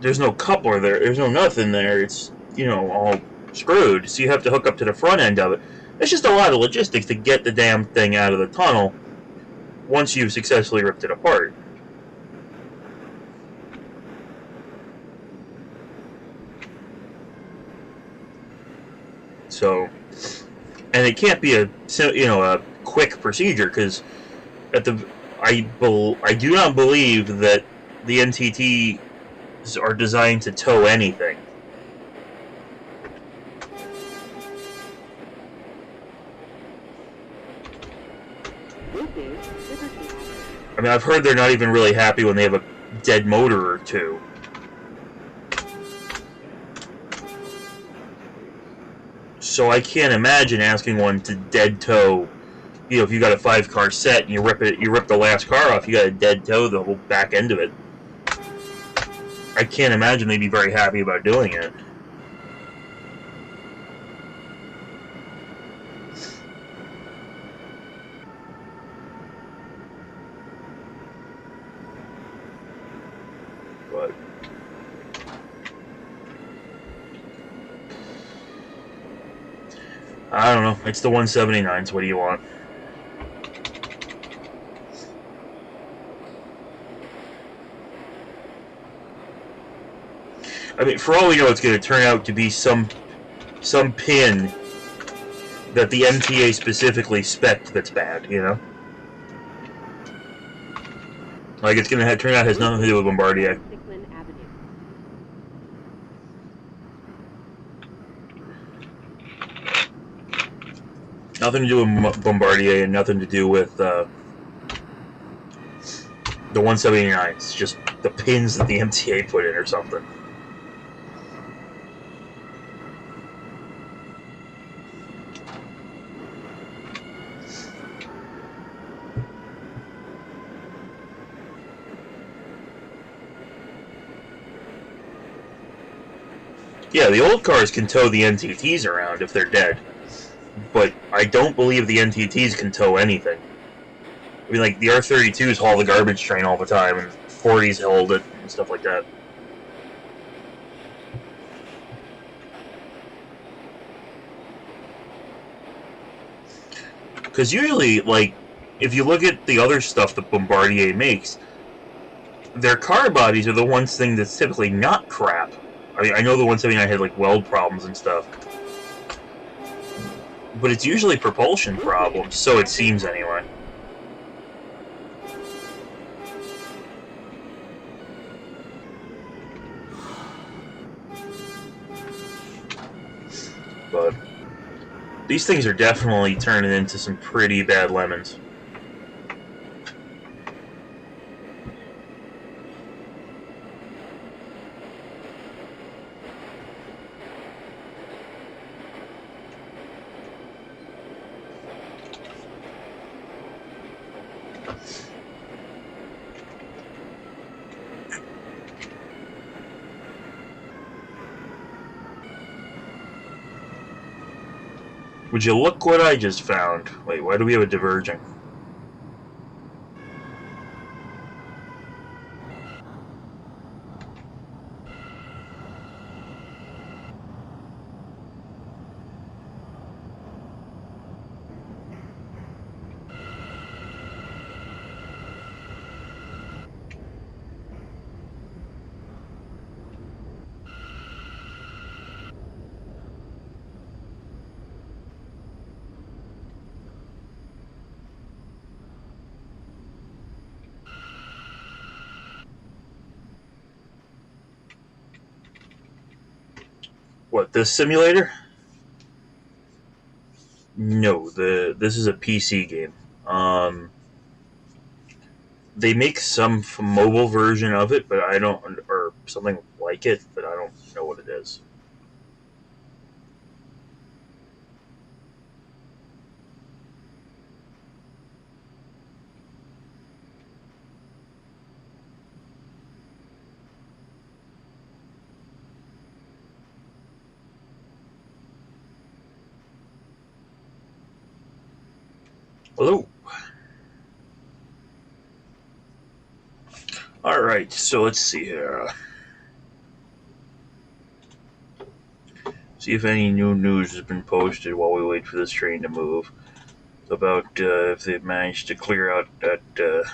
there's no coupler there. There's no nothing there. It's, you know, all screwed. So you have to hook up to the front end of it. It's just a lot of logistics to get the damn thing out of the tunnel once you've successfully ripped it apart. So, and it can't be a quick procedure, because I do not believe that the NTTs are designed to tow anything. I mean, I've heard they're not even really happy when they have a dead motor or two. So I can't imagine asking one to dead tow. You know, if you got a 5-car set and you rip the last car off, you got to dead tow the whole back end of it. I can't imagine they'd be very happy about doing it. But I don't know. It's the 179s. What do you want? I mean, for all we know, it's going to turn out to be some pin that the MTA specifically spec'd that's bad, you know? Like, it's going to turn out it has nothing to do with Bombardier. Nothing to do with Bombardier and nothing to do with the 179s. Just the pins that the MTA put in or something. Yeah, the old cars can tow the NTTs around if they're dead. But I don't believe the NTTs can tow anything. I mean, like, the R-32s haul the garbage train all the time, and 40s hold it, and stuff like that. Because usually, like, if you look at the other stuff that Bombardier makes, their car bodies are the one thing that's typically not crap. I mean, I know the 179 had, like, weld problems and stuff. But it's usually propulsion problems, so it seems anyway. But these things are definitely turning into some pretty bad lemons. Would you look what I just found? Wait, why do we have a diverging? What, this simulator? No, this is a PC game. They make some mobile version of it, but I don't, or something like it, but I don't know what it is. Hello. Alright, so let's see here. See if any new news has been posted while we wait for this train to move. About if they've managed to clear out that...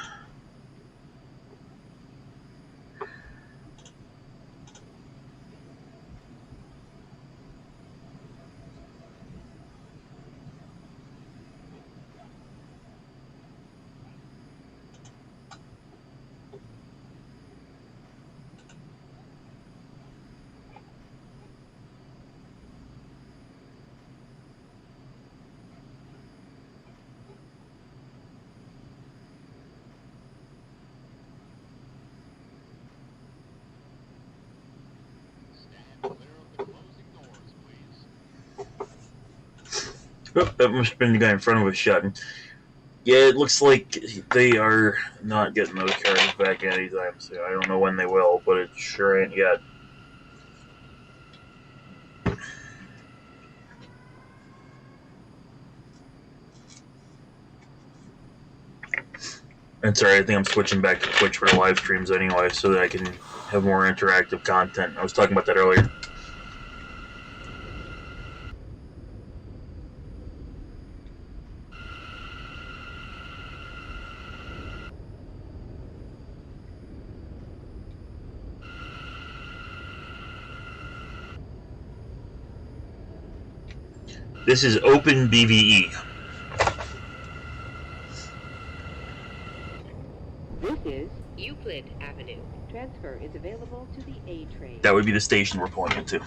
Oh, that must have been the guy in front of us shouting. Yeah, it looks like they are not getting those cars back anytime soon. I don't know when they will, but it sure ain't yet. And sorry, I think I'm switching back to Twitch for the live streams anyway, so that I can have more interactive content. I was talking about that earlier. This is Open BVE. This is Euclid Avenue. Transfer is available to the A train. That would be the station we're pulling into.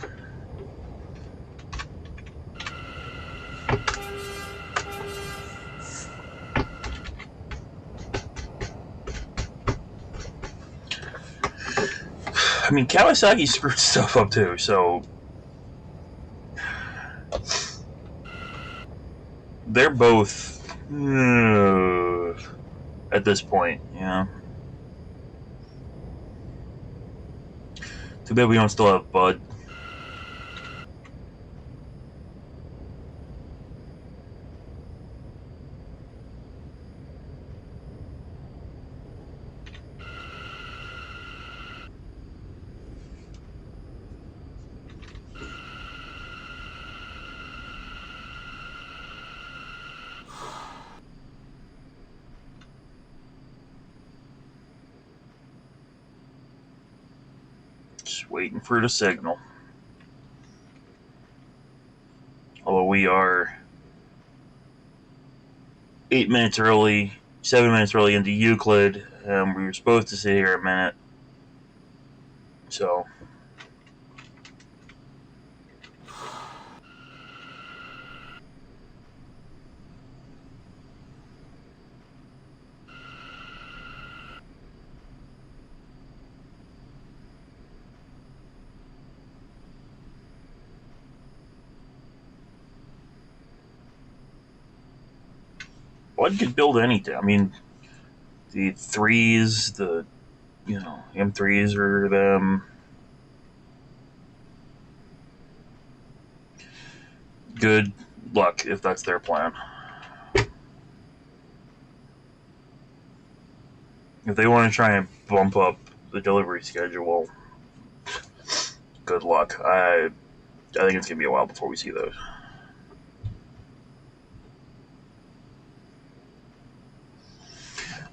I mean, Kawasaki screwed stuff up too, so they're both at this point, you know. Too bad we don't still have Bud. Just waiting for the signal. Although we are 8 minutes early, 7 minutes early into Euclid, and we were supposed to sit here a minute. So Bud could build anything. I mean, the threes, the M3s are them. Good luck if that's their plan. If they want to try and bump up the delivery schedule, good luck. I think it's gonna be a while before we see those.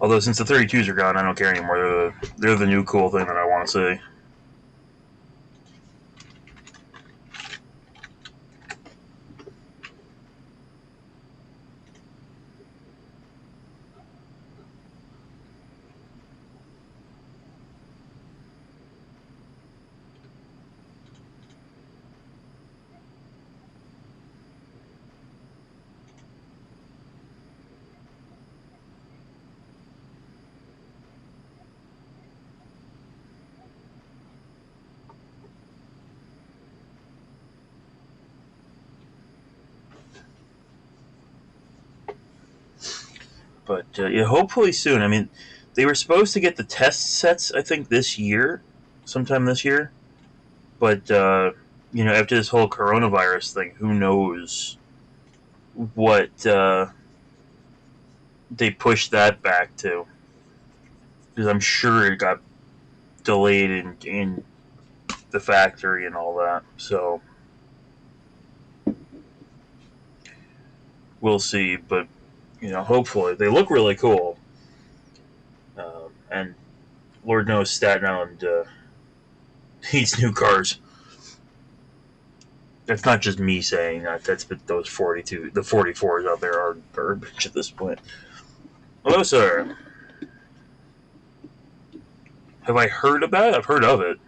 Although since the 32s are gone, I don't care anymore. They're the new cool thing that I want to see. But yeah, hopefully soon. I mean, they were supposed to get the test sets, I think, this year, sometime this year. But after this whole coronavirus thing, who knows what they pushed that back to? Because I'm sure it got delayed in the factory and all that. So we'll see. But hopefully they look really cool. And Lord knows Staten Island needs new cars. That's not just me saying that. That's those 42, the 44s out there are garbage at this point. Hello, sir. Have I heard about it? I've heard of it.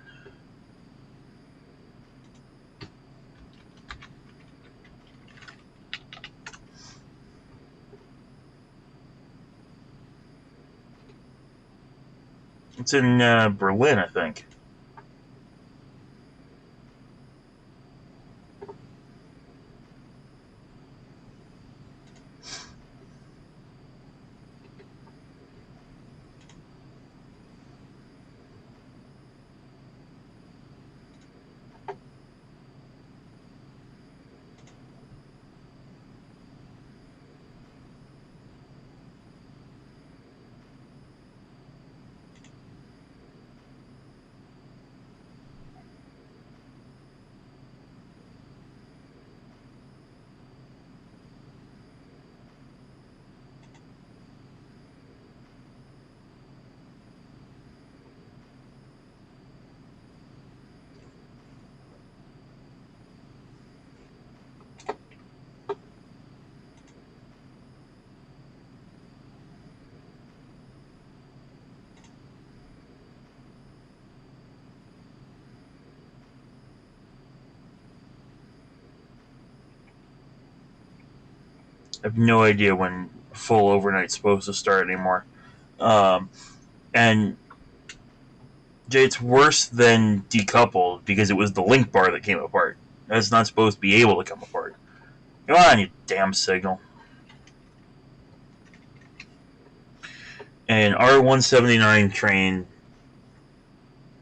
It's in Berlin, I think. I have no idea when full overnight's supposed to start anymore. And Jay, it's worse than decoupled because it was the link bar that came apart. That's not supposed to be able to come apart. Come on, you damn signal. An R179 train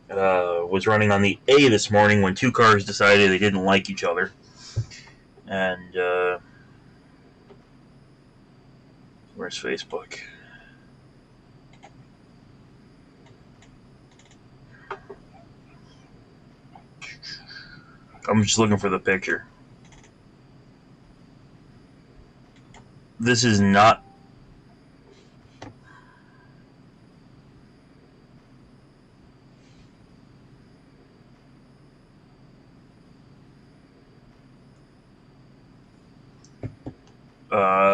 was running on the A this morning when two cars decided they didn't like each other. And, where's Facebook? I'm just looking for the picture. This is not...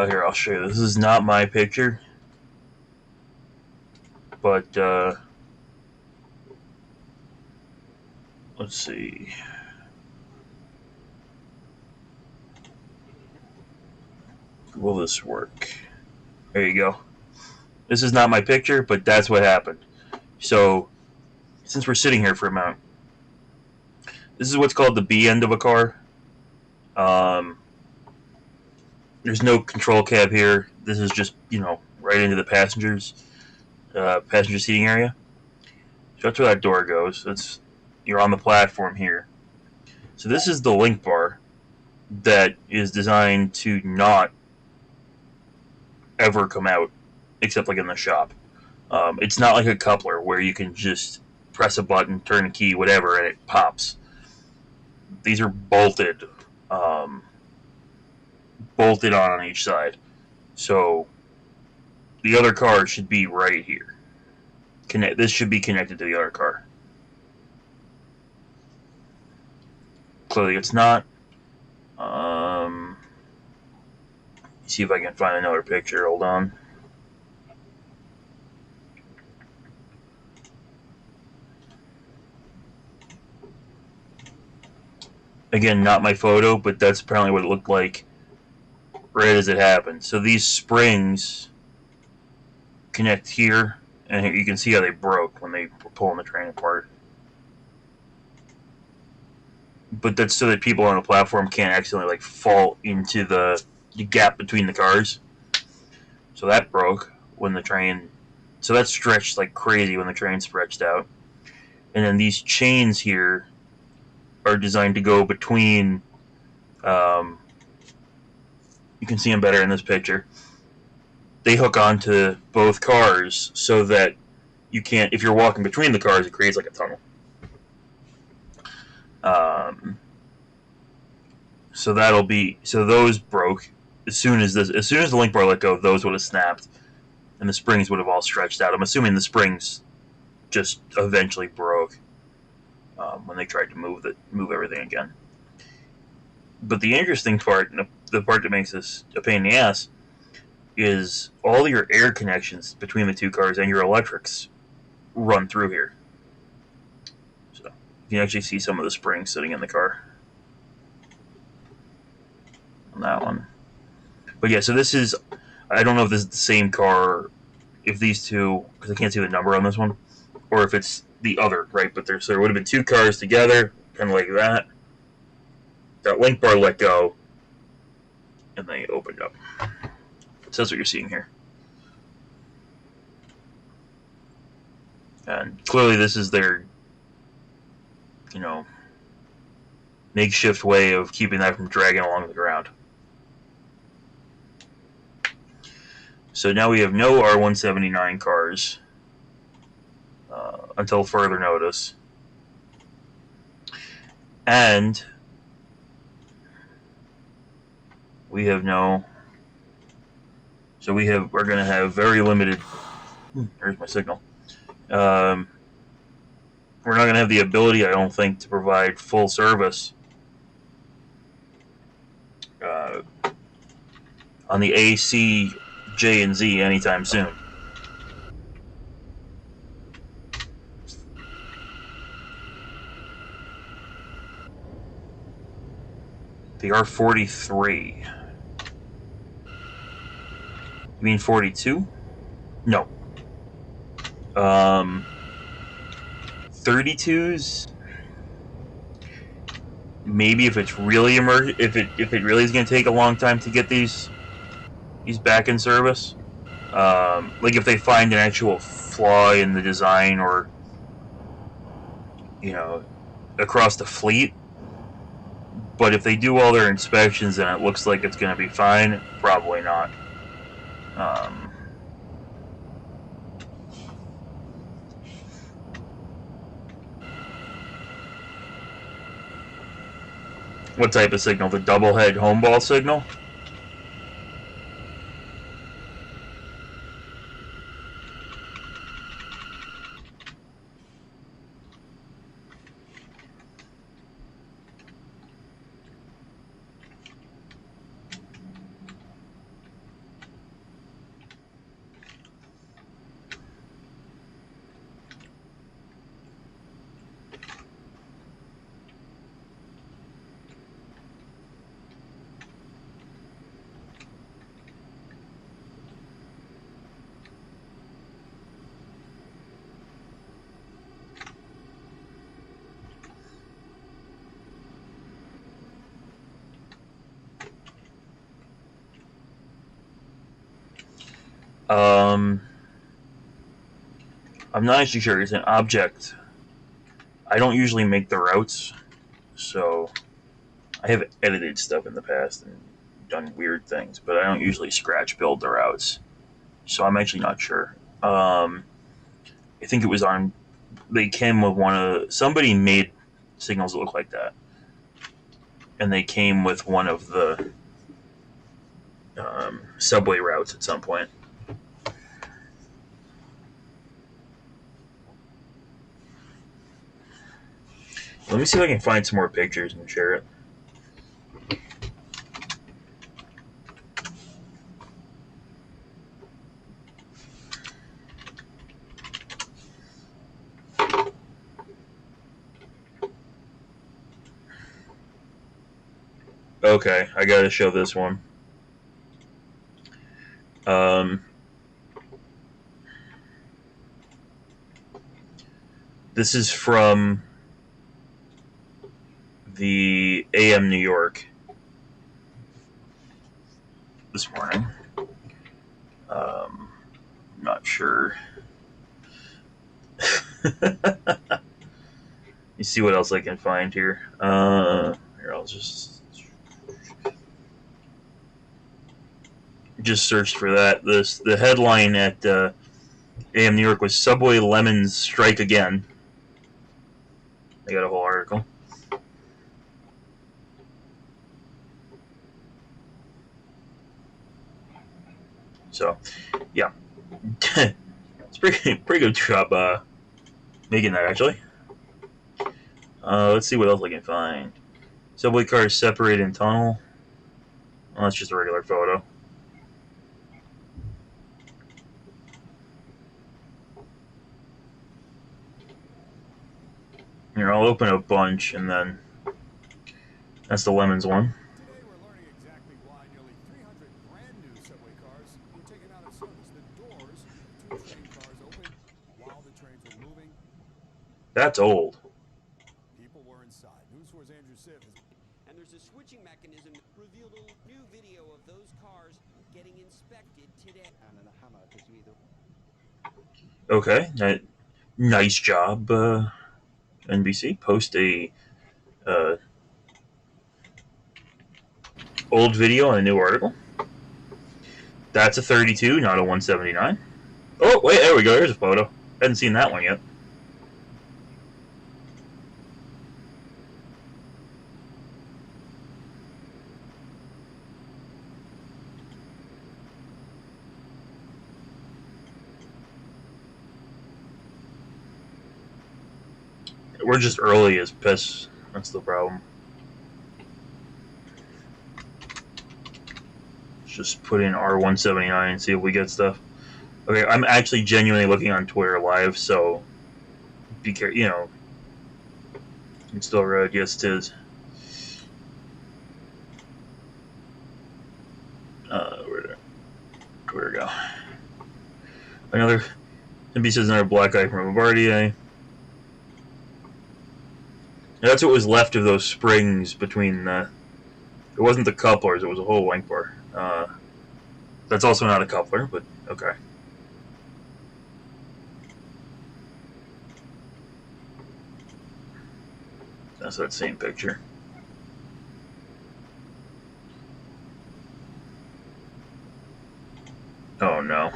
here, I'll show you. This is not my picture. But, let's see. Will this work? There you go. This is not my picture, but that's what happened. So, since we're sitting here for a moment, this is what's called the B end of a car. There's no control cab here. This is just, right into the passenger seating area. So that's where that door goes. You're on the platform here. So this is the link bar that is designed to not ever come out, except like in the shop. It's not like a coupler where you can just press a button, turn a key, whatever, and it pops. These are bolted on each side. So the other car should be right here. This should be connected to the other car. Clearly it's not. See if I can find another picture. Hold on. Again, not my photo, but that's apparently what it looked like right as it happened. So these springs connect here, and you can see how they broke when they were pulling the train apart. But that's so that people on the platform can't accidentally fall into the gap between the cars. So that broke when the train... So that stretched like crazy when the train stretched out. And then these chains here are designed to go between... you can see them better in this picture. They hook onto both cars so that you can't... If you're walking between the cars, it creates like a tunnel. So that'll be... So those broke. As soon as the link bar let go, those would have snapped, and the springs would have all stretched out. I'm assuming the springs just eventually broke when they tried to move everything again. But the interesting part, and the part that makes this a pain in the ass, is all your air connections between the two cars and your electrics run through here. So you can actually see some of the springs sitting in the car on that one. But yeah, so this is... I don't know if this is the same car, if these two... Because I can't see the number on this one. Or if it's the other, right? But there would have been two cars together, kind of like that. That link bar let go, and they opened up. So that's what you're seeing here. And clearly this is their, makeshift way of keeping that from dragging along the ground. So now we have no R179 cars until further notice. And we have no... So we're going to have very limited... There's my signal. We're not going to have the ability, I don't think, to provide full service on the A, C, J, and Z anytime soon. The R43. You mean 42? No. 32s. Maybe if it's really if it really is going to take a long time to get these back in service. Like if they find an actual flaw in the design, or across the fleet. But if they do all their inspections and it looks like it's going to be fine, probably not. What type of signal? The double head home ball signal? I'm not actually sure. It's an object. I don't usually make the routes, so I have edited stuff in the past and done weird things, but I don't usually scratch build the routes, so I'm actually not sure. I think it was on. They came with somebody made signals that look like that, and they came with one of the subway routes at some point. Let me see if I can find some more pictures and share it. Okay, I gotta show this one. This is from the AM New York this morning. Not sure. You see what else I can find here. Here, I'll just search for that. The headline at AM New York was "Subway Lemons Strike Again." They got a whole article. So, yeah, it's pretty good job making that, actually. Let's see what else I can find. Subway cars separated in tunnel. Well, that's just a regular photo. Here, I'll open a bunch, and then that's the lemons one. Today we're learning exactly why nearly 300 brand new subway cars were taken out of service. The doors of 2 train cars opened while the trains were moving. That's old. People were inside. News 4's Andrew Siv. And there's a switching mechanism that revealed a new video of those cars getting inspected today. Okay, nice job, NBC. Post a old video on a new article. That's a 32, not a 179. Oh, wait, there we go. Here's a photo. Hadn't seen that one yet. We're just early as piss. That's the problem. Let's just put in R179 and see if we get stuff. Okay, I'm actually genuinely looking on Twitter live, so be careful. You know, it's still red. Yes, it is. Where'd it go? Another. NB says another black eye from a Bombardier. That's what was left of those springs between the. It wasn't the couplers, it was a whole link bar. That's also not a coupler, but okay. That's that same picture. Oh no.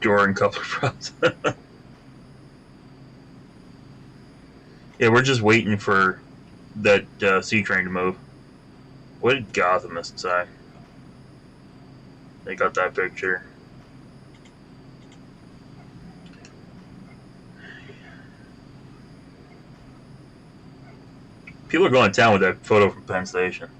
Door and coupler props. Yeah, we're just waiting for that C train to move. What did Gothamist say? They got that picture. People are going to town with that photo from Penn Station.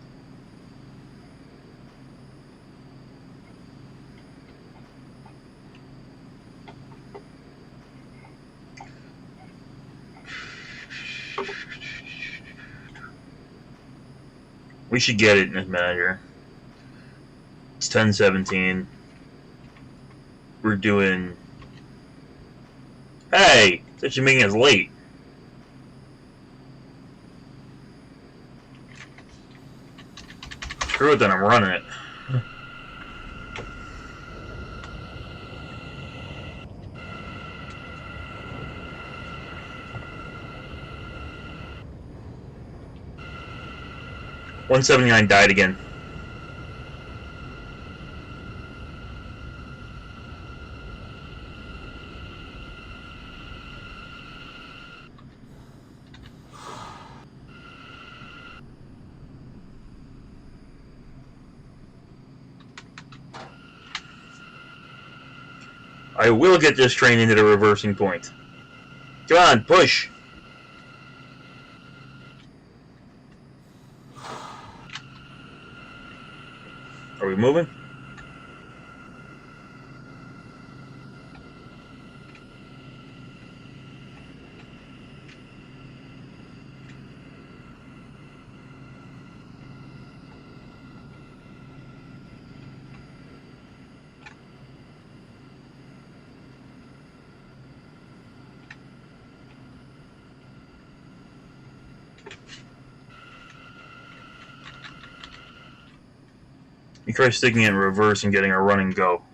We should get it in this manager. It's 10:17. We're doing. Hey, that should mean it's late. Screw it, then I'm running it. $179 died again. I will get this train into the reversing point. Come on, push! Are we moving? You try sticking it in reverse and getting a run and go.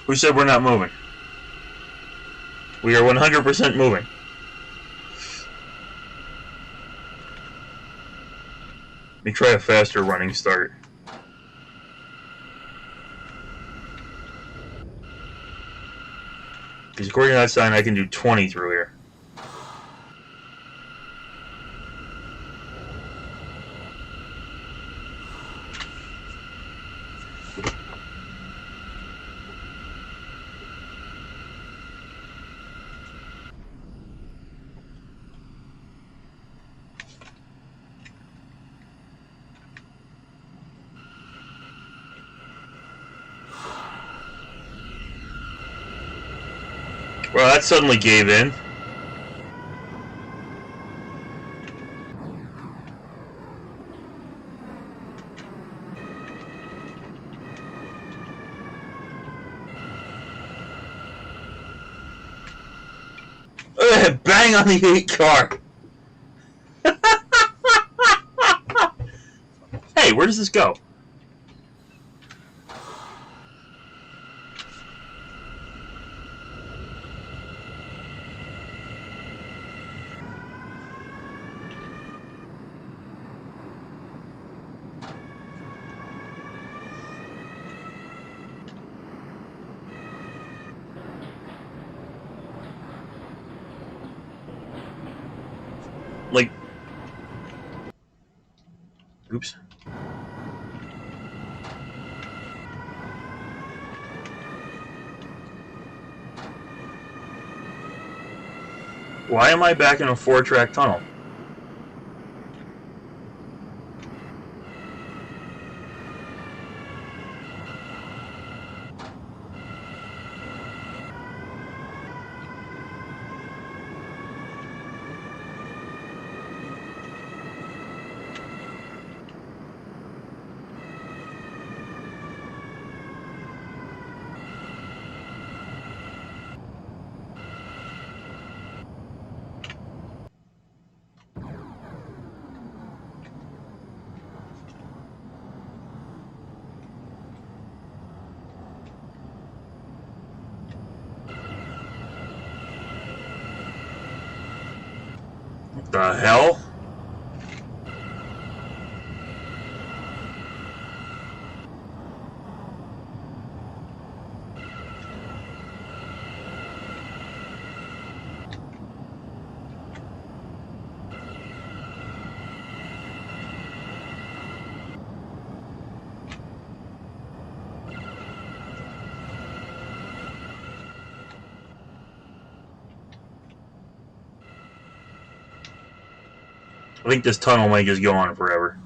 Who said we're not moving? We are 100% moving. Let me try a faster running start. Because according to that sign, I can do 20 through here. Well, that suddenly gave in. Bang on the 8 car! Hey, where does this go? Like, Oops. Why am I back in a 4-track tunnel? What the hell? I think this tunnel might just go on forever.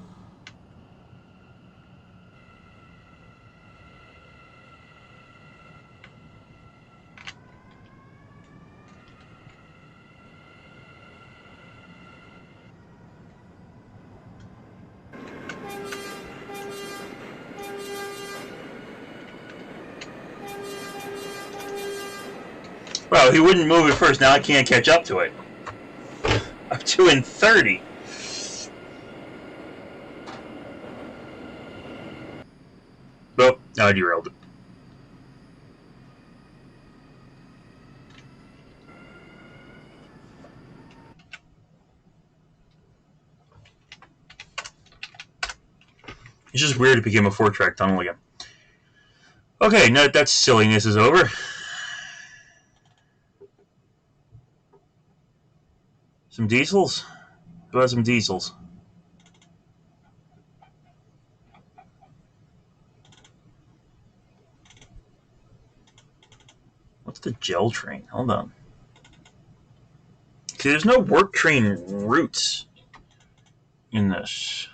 Well, he wouldn't move it first. Now I can't catch up to it. I'm 2 and 30. Nope, now I derailed it. It's just weird it became a 4-track tunnel again. Okay, now that silliness is over. Some diesels? How about some diesels? What's the gel train? Hold on. See, there's no work train routes in this.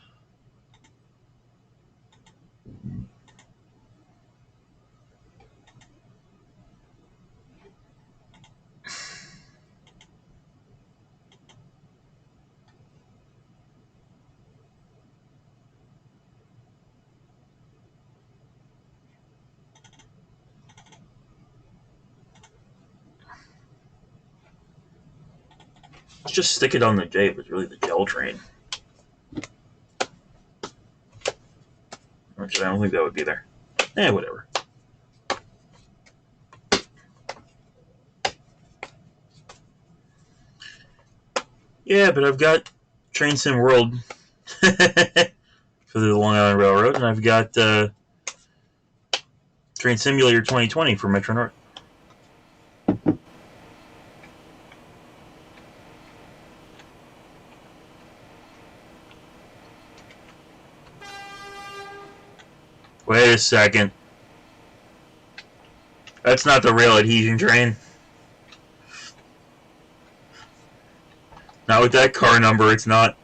Let's just stick it on the J, but it's really the gel train. Which I don't think that would be there. Whatever. Yeah, but I've got Train Sim World for the Long Island Railroad, and I've got Train Simulator 2020 for Metro North. Wait a second. That's not the rail adhesion train. Not with that car number, it's not.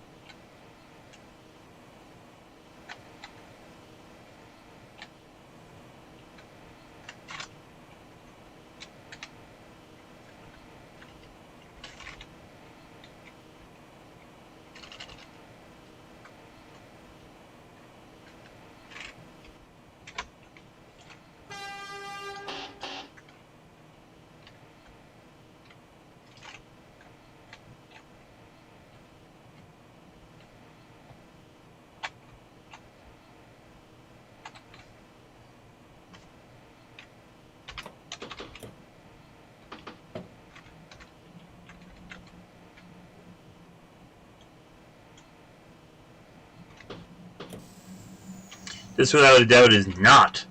This, without a doubt, is not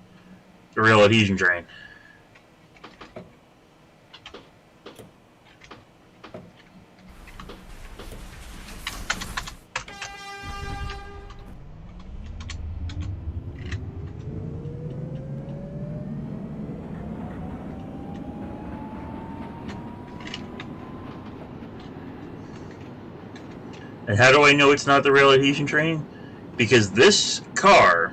the rail adhesion train. And how do I know it's not the rail adhesion train? Because this car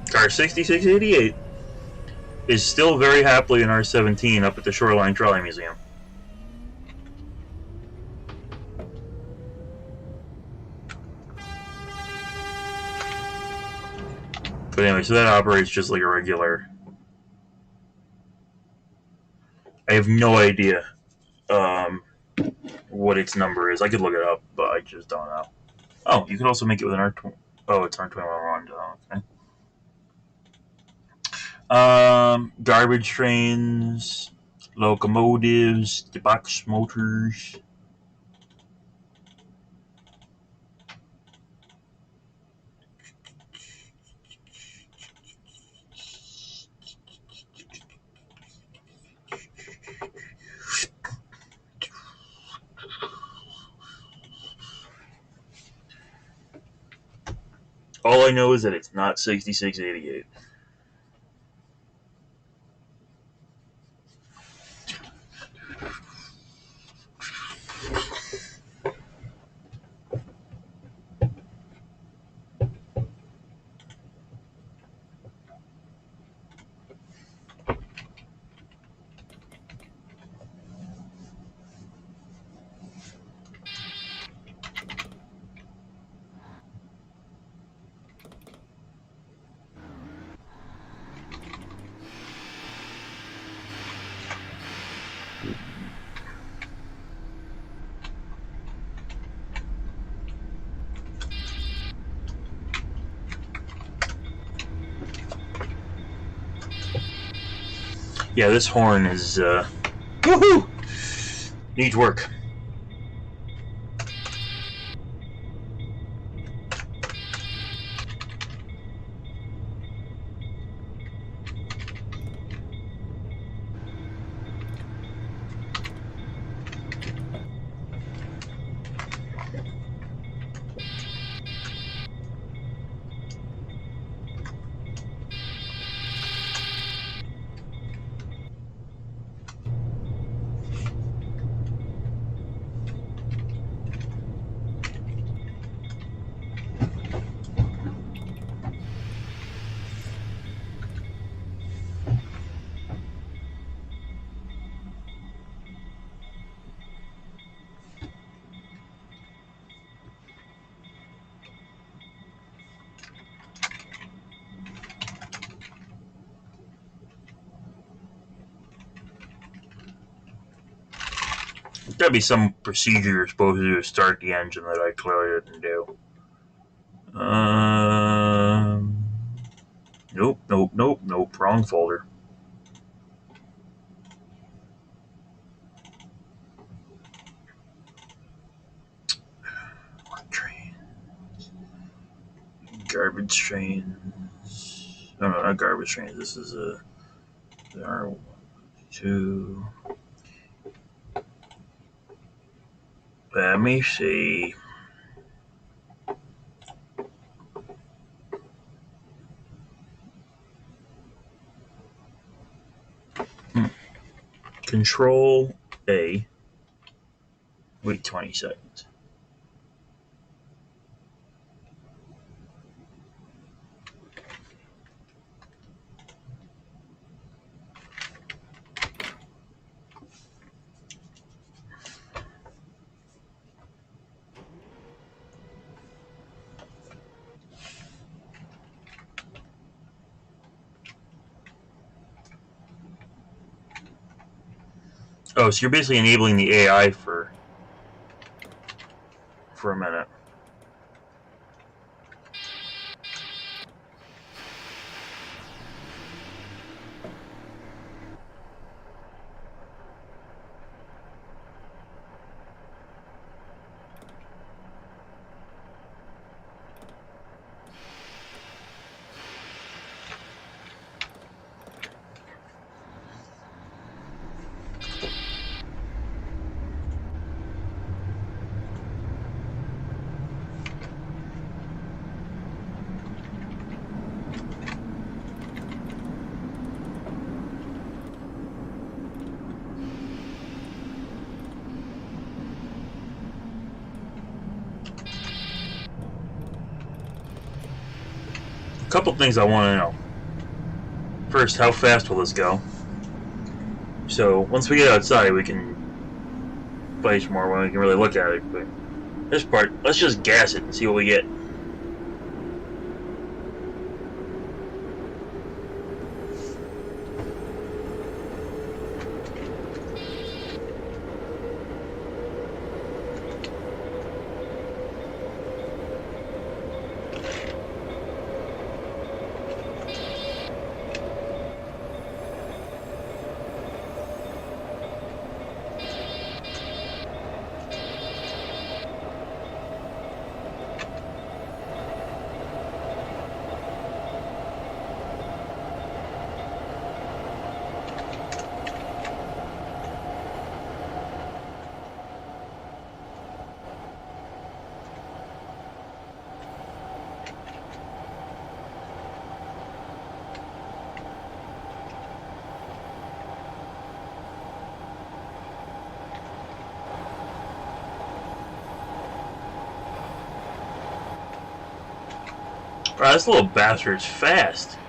6688, is still very happily in R17 up at the Shoreline Trolley Museum. But anyway, so that operates just like a regular. I have no idea what its number is. I could look it up, but I just don't know. Oh, you could also make it with an R20. Oh, it's R21. Okay. Garbage trains, locomotives, the box motors. All I know is that it's not 6688. Yeah, this horn is, woohoo! Needs work. There'd be some procedure you're supposed to do to start the engine that I clearly didn't do. Nope. Wrong folder. Trains. Garbage trains. No, not garbage trains. This is a. There are 2. Let me see. Control A. Wait 20 seconds. Oh, so you're basically enabling the AI for a minute. couple things I want to know. First, how fast will this go? So once we get outside, we can place more when we can really look at it. But this part, let's just gas it and see what we get. Wow, this little bastard's fast.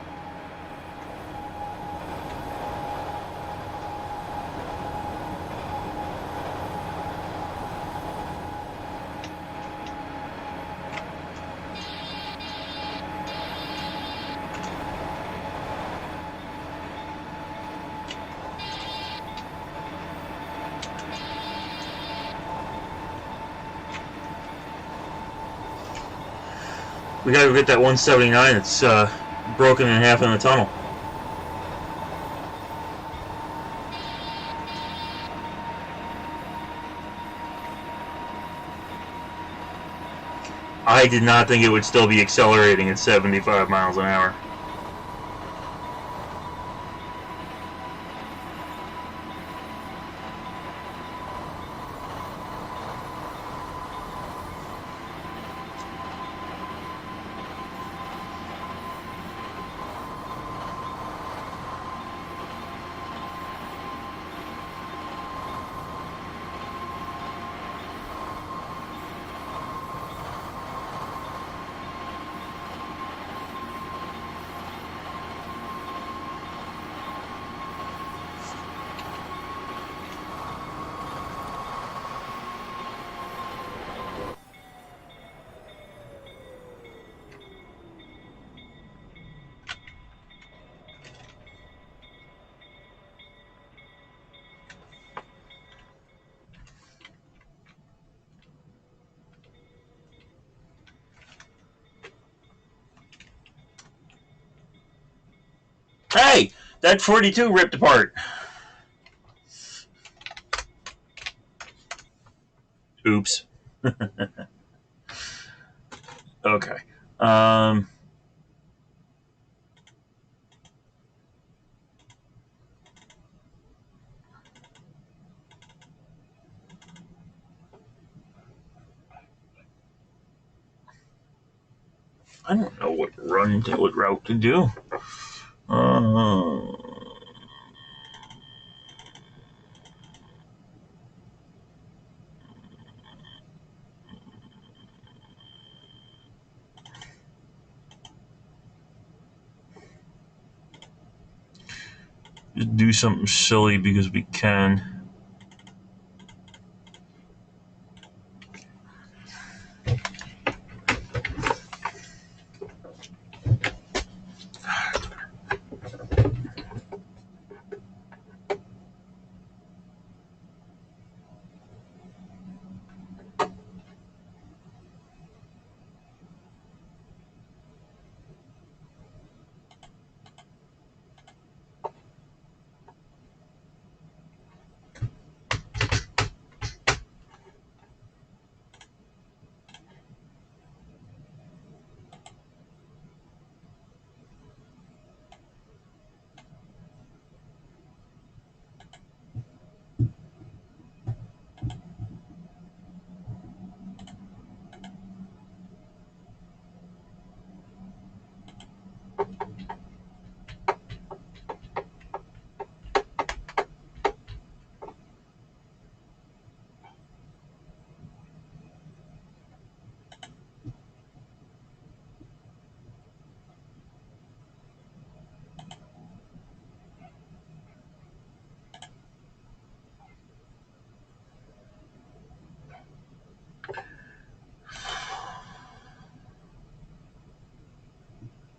We gotta go get that 179 that's broken in half in the tunnel. I did not think it would still be accelerating at 75 miles an hour. Hey! That 42 ripped apart. Oops. Okay. I don't know what route to do. Just do something silly because we can.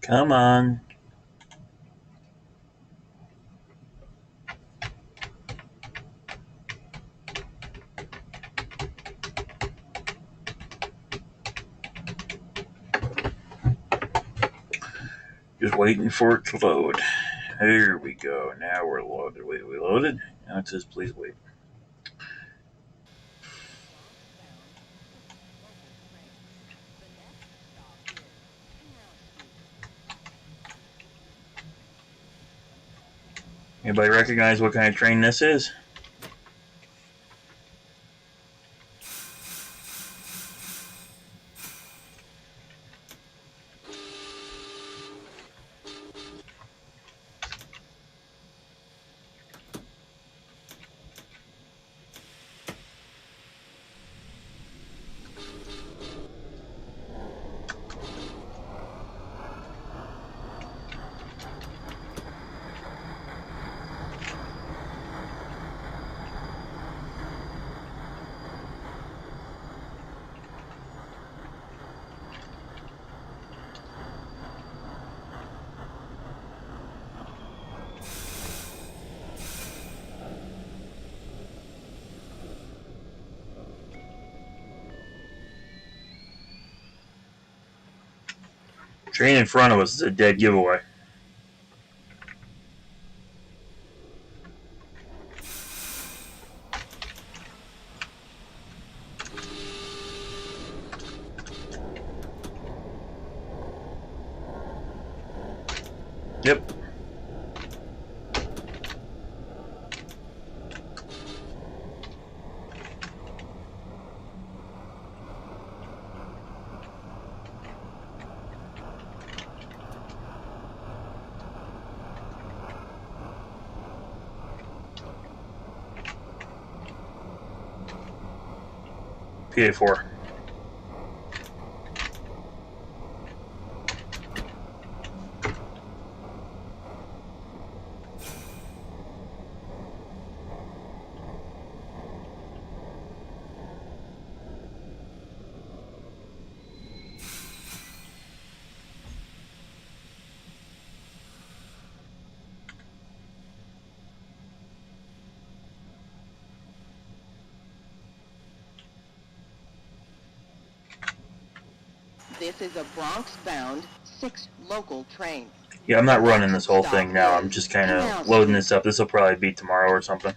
Come on. Just waiting for it to load. Here we go. Now we're loaded. Wait, we loaded? Now it says please wait. Anybody recognize what kind of train this is? Train in front of us is a dead giveaway. Yep. PA4. This is a Bronx-bound 6 local train. Yeah, I'm not running this whole thing now. I'm just kind of loading this up. This will probably be tomorrow or something.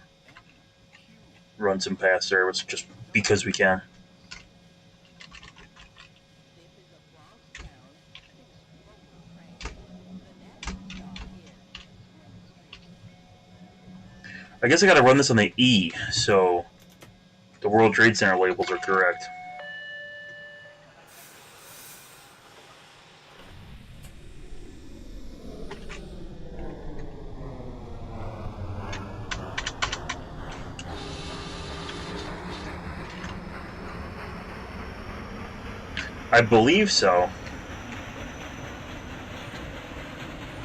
Run some past service just because we can. I guess I gotta run this on the E, so the World Trade Center labels are correct. I believe so.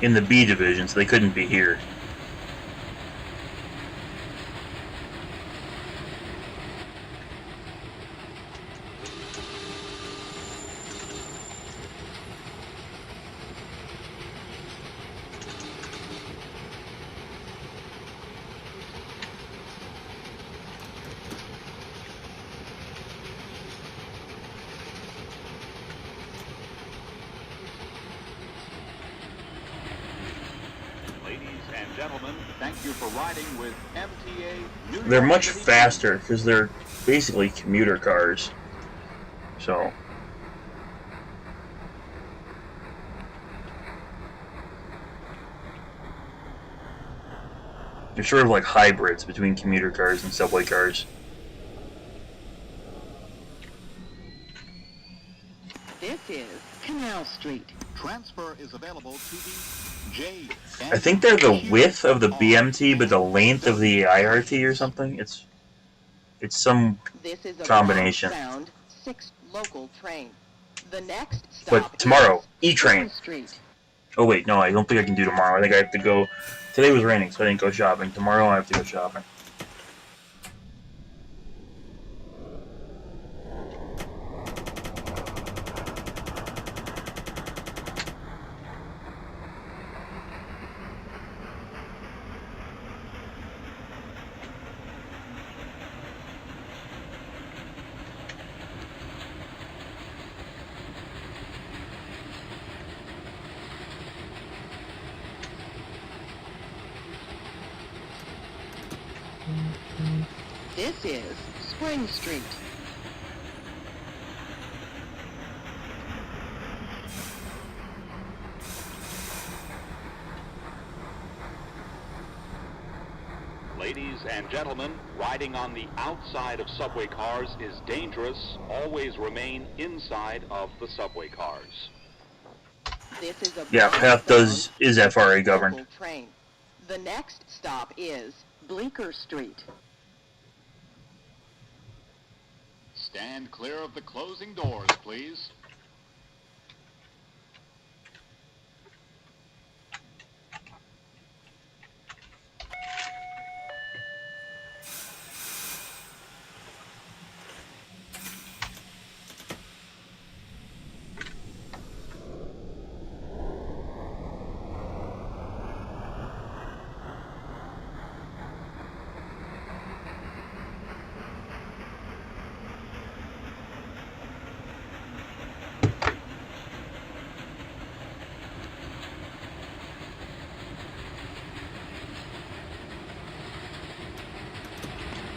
In the B division, so they couldn't be here. Gentlemen, thank you for riding with MTA. They're much faster because they're basically commuter cars. So they're sort of like hybrids between commuter cars and subway cars. This is Canal Street. Transfer is available to the J. I think they're the width of the BMT, but the length of the IRT or something. It's some This is a combination. Bronx-bound 6 local train. The next stop But tomorrow, is E-Train. Street. Oh wait, no, I don't think I can do tomorrow. I think I have to go. Today was raining, so I didn't go shopping. Tomorrow I have to go shopping. This is Spring Street. Ladies and gentlemen, riding on the outside of subway cars is dangerous. Always remain inside of the subway cars. This is a Yeah, path is FRA governed. local train. The next stop is Bleecker Street. Stand clear of the closing doors, please.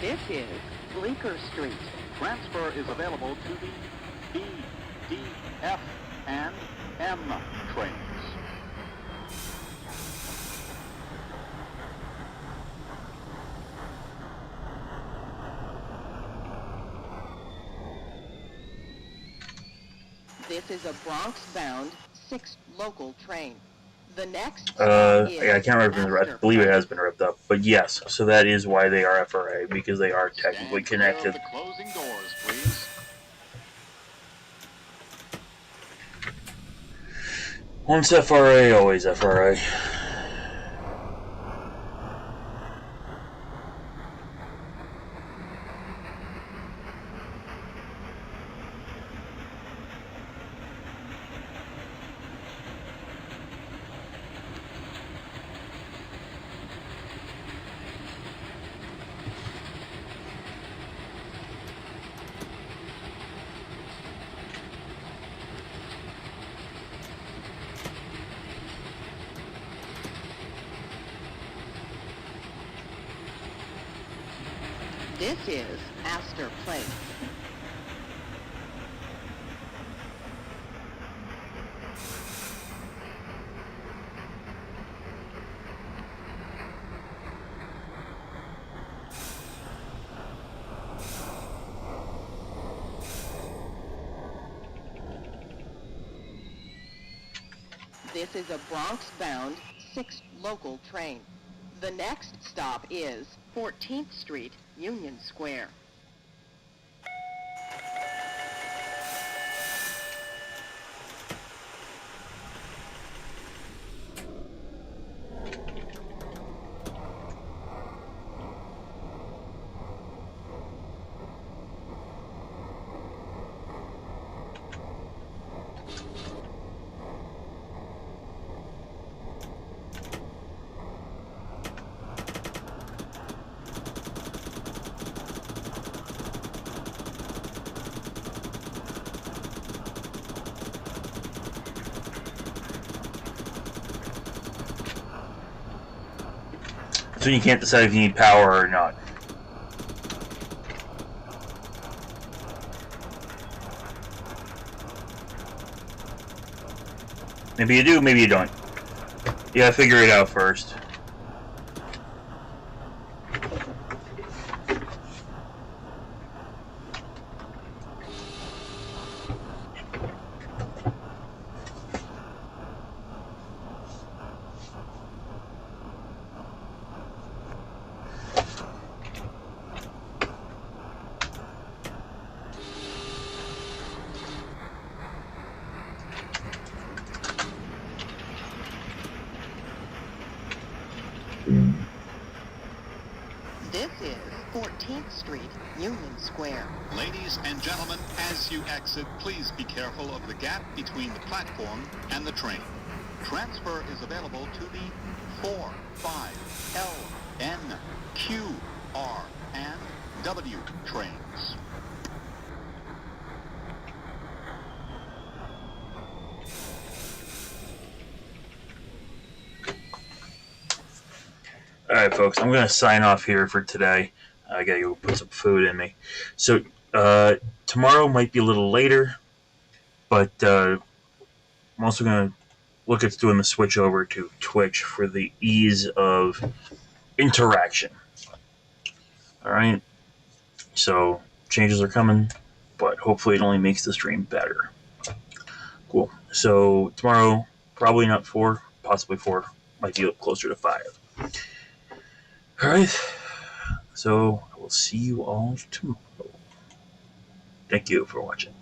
This is Bleecker Street. Transfer is available to the B, D, F, and M trains. This is a Bronx-bound 6 local train. The next stop is Yeah, I can't remember. I believe it has been ripped up, but yes. So that is why they are FRA, because they are technically Stand clear of connected. the closing doors, please. Once FRA, always FRA. This is Astor Place. This is a Bronx-bound 6 local train. The next stop is 14th Street, Union Square. So you can't decide if you need power or not. Maybe you do, maybe you don't. You gotta figure it out first. This is 14th Street, Union Square. Ladies and gentlemen, as you exit, please be careful of the gap between the platform and the train. Transfer is available to the 4, 5, L, N, Q, R, and W trains. Alright folks, I'm going to sign off here for today. I gotta go put some food in me. So tomorrow might be a little later, but I'm also gonna look at doing the switch over to Twitch for the ease of interaction. All right. So changes are coming, but hopefully it only makes the stream better. Cool. So tomorrow, probably not 4, possibly 4, might be closer to 5. All right. So I will see you all tomorrow. Thank you for watching.